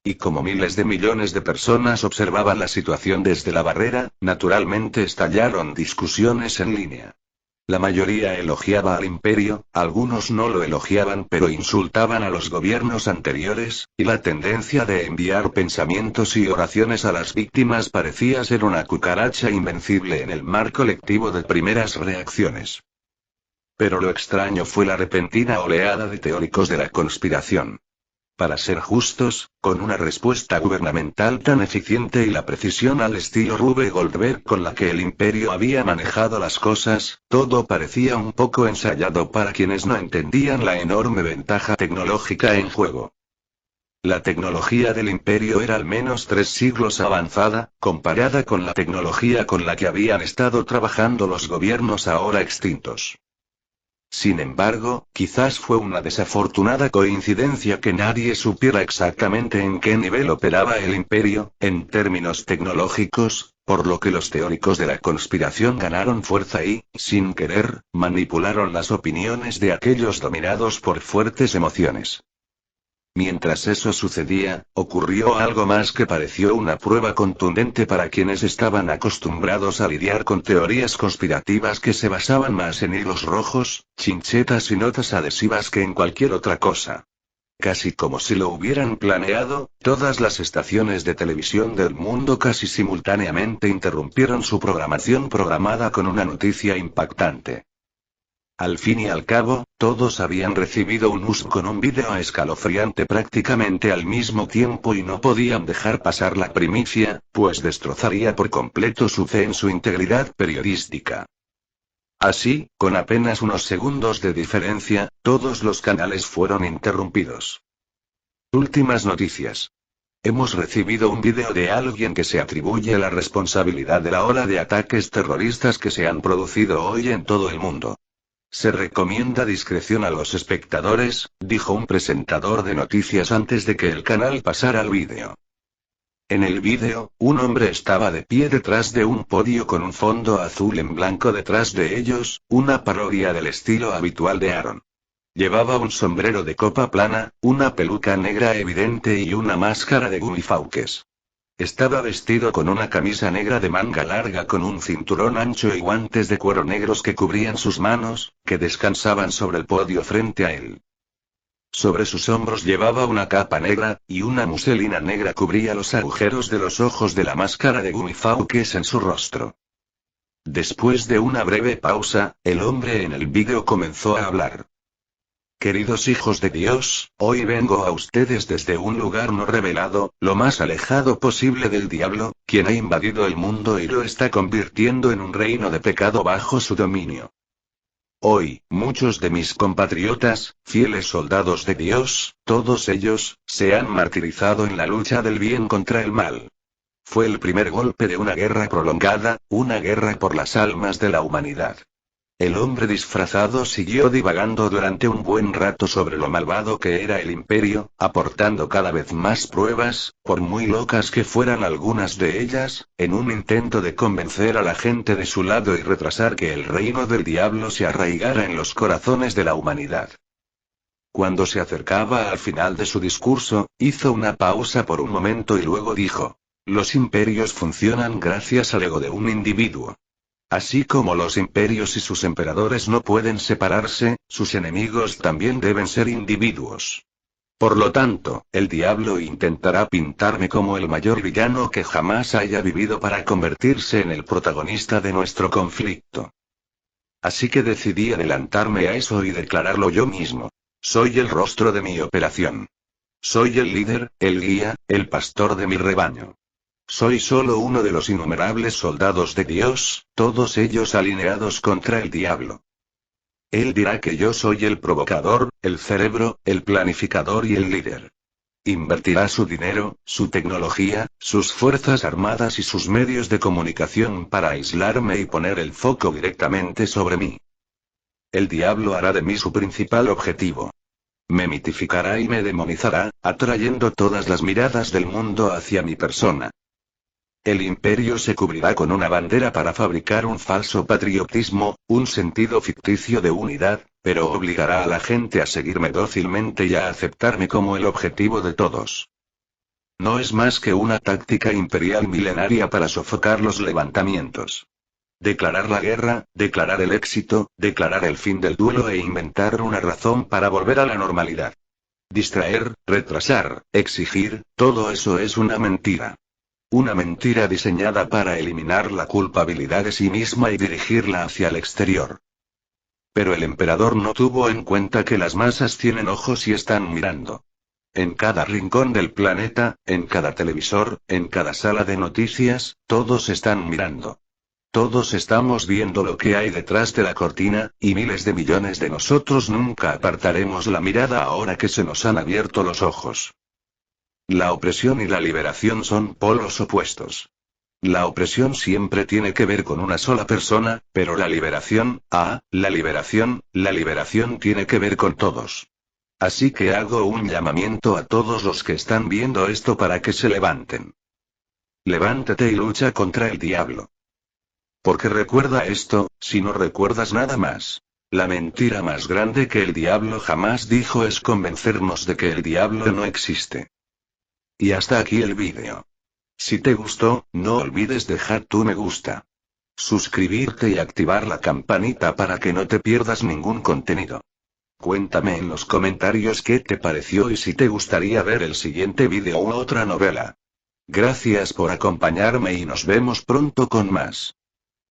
Y como miles de millones de personas observaban la situación desde la barrera, naturalmente estallaron discusiones en línea. La mayoría elogiaba al imperio, algunos no lo elogiaban pero insultaban a los gobiernos anteriores, y la tendencia de enviar pensamientos y oraciones a las víctimas parecía ser una cucaracha invencible en el mar colectivo de primeras reacciones. Pero lo extraño fue la repentina oleada de teóricos de la conspiración. Para ser justos, con una respuesta gubernamental tan eficiente y la precisión al estilo Rube Goldberg con la que el imperio había manejado las cosas, todo parecía un poco ensayado para quienes no entendían la enorme ventaja tecnológica en juego. La tecnología del imperio era al menos 3 siglos avanzada, comparada con la tecnología con la que habían estado trabajando los gobiernos ahora extintos. Sin embargo, quizás fue una desafortunada coincidencia que nadie supiera exactamente en qué nivel operaba el imperio, en términos tecnológicos, por lo que los teóricos de la conspiración ganaron fuerza y, sin querer, manipularon las opiniones de aquellos dominados por fuertes emociones. Mientras eso sucedía, ocurrió algo más que pareció una prueba contundente para quienes estaban acostumbrados a lidiar con teorías conspirativas que se basaban más en hilos rojos, chinchetas y notas adhesivas que en cualquier otra cosa. Casi como si lo hubieran planeado, todas las estaciones de televisión del mundo casi simultáneamente interrumpieron su programación programada con una noticia impactante. Al fin y al cabo, todos habían recibido un news con un vídeo escalofriante prácticamente al mismo tiempo y no podían dejar pasar la primicia, pues destrozaría por completo su fe en su integridad periodística. Así, con apenas unos segundos de diferencia, todos los canales fueron interrumpidos. Últimas noticias. Hemos recibido un vídeo de alguien que se atribuye la responsabilidad de la ola de ataques terroristas que se han producido hoy en todo el mundo. Se recomienda discreción a los espectadores, dijo un presentador de noticias antes de que el canal pasara al vídeo. En el vídeo, un hombre estaba de pie detrás de un podio con un fondo azul en blanco detrás de ellos, una parodia del estilo habitual de Aaron. Llevaba un sombrero de copa plana, una peluca negra evidente y una máscara de gumifauques. Estaba vestido con una camisa negra de manga larga con un cinturón ancho y guantes de cuero negros que cubrían sus manos, que descansaban sobre el podio frente a él. Sobre sus hombros llevaba una capa negra, y una muselina negra cubría los agujeros de los ojos de la máscara de gumifauques en su rostro. Después de una breve pausa, el hombre en el vídeo comenzó a hablar. Queridos hijos de Dios, hoy vengo a ustedes desde un lugar no revelado, lo más alejado posible del diablo, quien ha invadido el mundo y lo está convirtiendo en un reino de pecado bajo su dominio. Hoy, muchos de mis compatriotas, fieles soldados de Dios, todos ellos, se han martirizado en la lucha del bien contra el mal. Fue el primer golpe de una guerra prolongada, una guerra por las almas de la humanidad. El hombre disfrazado siguió divagando durante un buen rato sobre lo malvado que era el imperio, aportando cada vez más pruebas, por muy locas que fueran algunas de ellas, en un intento de convencer a la gente de su lado y retrasar que el reino del diablo se arraigara en los corazones de la humanidad. Cuando se acercaba al final de su discurso, hizo una pausa por un momento y luego dijo: los imperios funcionan gracias al ego de un individuo. Así como los imperios y sus emperadores no pueden separarse, sus enemigos también deben ser individuos. Por lo tanto, el diablo intentará pintarme como el mayor villano que jamás haya vivido para convertirse en el protagonista de nuestro conflicto. Así que decidí adelantarme a eso y declararlo yo mismo. Soy el rostro de mi operación. Soy el líder, el guía, el pastor de mi rebaño. Soy solo uno de los innumerables soldados de Dios, todos ellos alineados contra el diablo. Él dirá que yo soy el provocador, el cerebro, el planificador y el líder. Invertirá su dinero, su tecnología, sus fuerzas armadas y sus medios de comunicación para aislarme y poner el foco directamente sobre mí. El diablo hará de mí su principal objetivo. Me mitificará y me demonizará, atrayendo todas las miradas del mundo hacia mi persona. El imperio se cubrirá con una bandera para fabricar un falso patriotismo, un sentido ficticio de unidad, pero obligará a la gente a seguirme dócilmente y a aceptarme como el objetivo de todos. No es más que una táctica imperial milenaria para sofocar los levantamientos. Declarar la guerra, declarar el éxito, declarar el fin del duelo e inventar una razón para volver a la normalidad. Distraer, retrasar, exigir, todo eso es una mentira. Una mentira diseñada para eliminar la culpabilidad de sí misma y dirigirla hacia el exterior. Pero el emperador no tuvo en cuenta que las masas tienen ojos y están mirando. En cada rincón del planeta, en cada televisor, en cada sala de noticias, todos están mirando. Todos estamos viendo lo que hay detrás de la cortina, y miles de millones de nosotros nunca apartaremos la mirada ahora que se nos han abierto los ojos. La opresión y la liberación son polos opuestos. La opresión siempre tiene que ver con una sola persona, pero la liberación la liberación tiene que ver con todos. Así que hago un llamamiento a todos los que están viendo esto para que se levanten. Levántate y lucha contra el diablo. Porque recuerda esto, si no recuerdas nada más. La mentira más grande que el diablo jamás dijo es convencernos de que el diablo no existe. Y hasta aquí el vídeo. Si te gustó, no olvides dejar tu me gusta. Suscribirte y activar la campanita para que no te pierdas ningún contenido. Cuéntame en los comentarios qué te pareció y si te gustaría ver el siguiente vídeo u otra novela. Gracias por acompañarme y nos vemos pronto con más.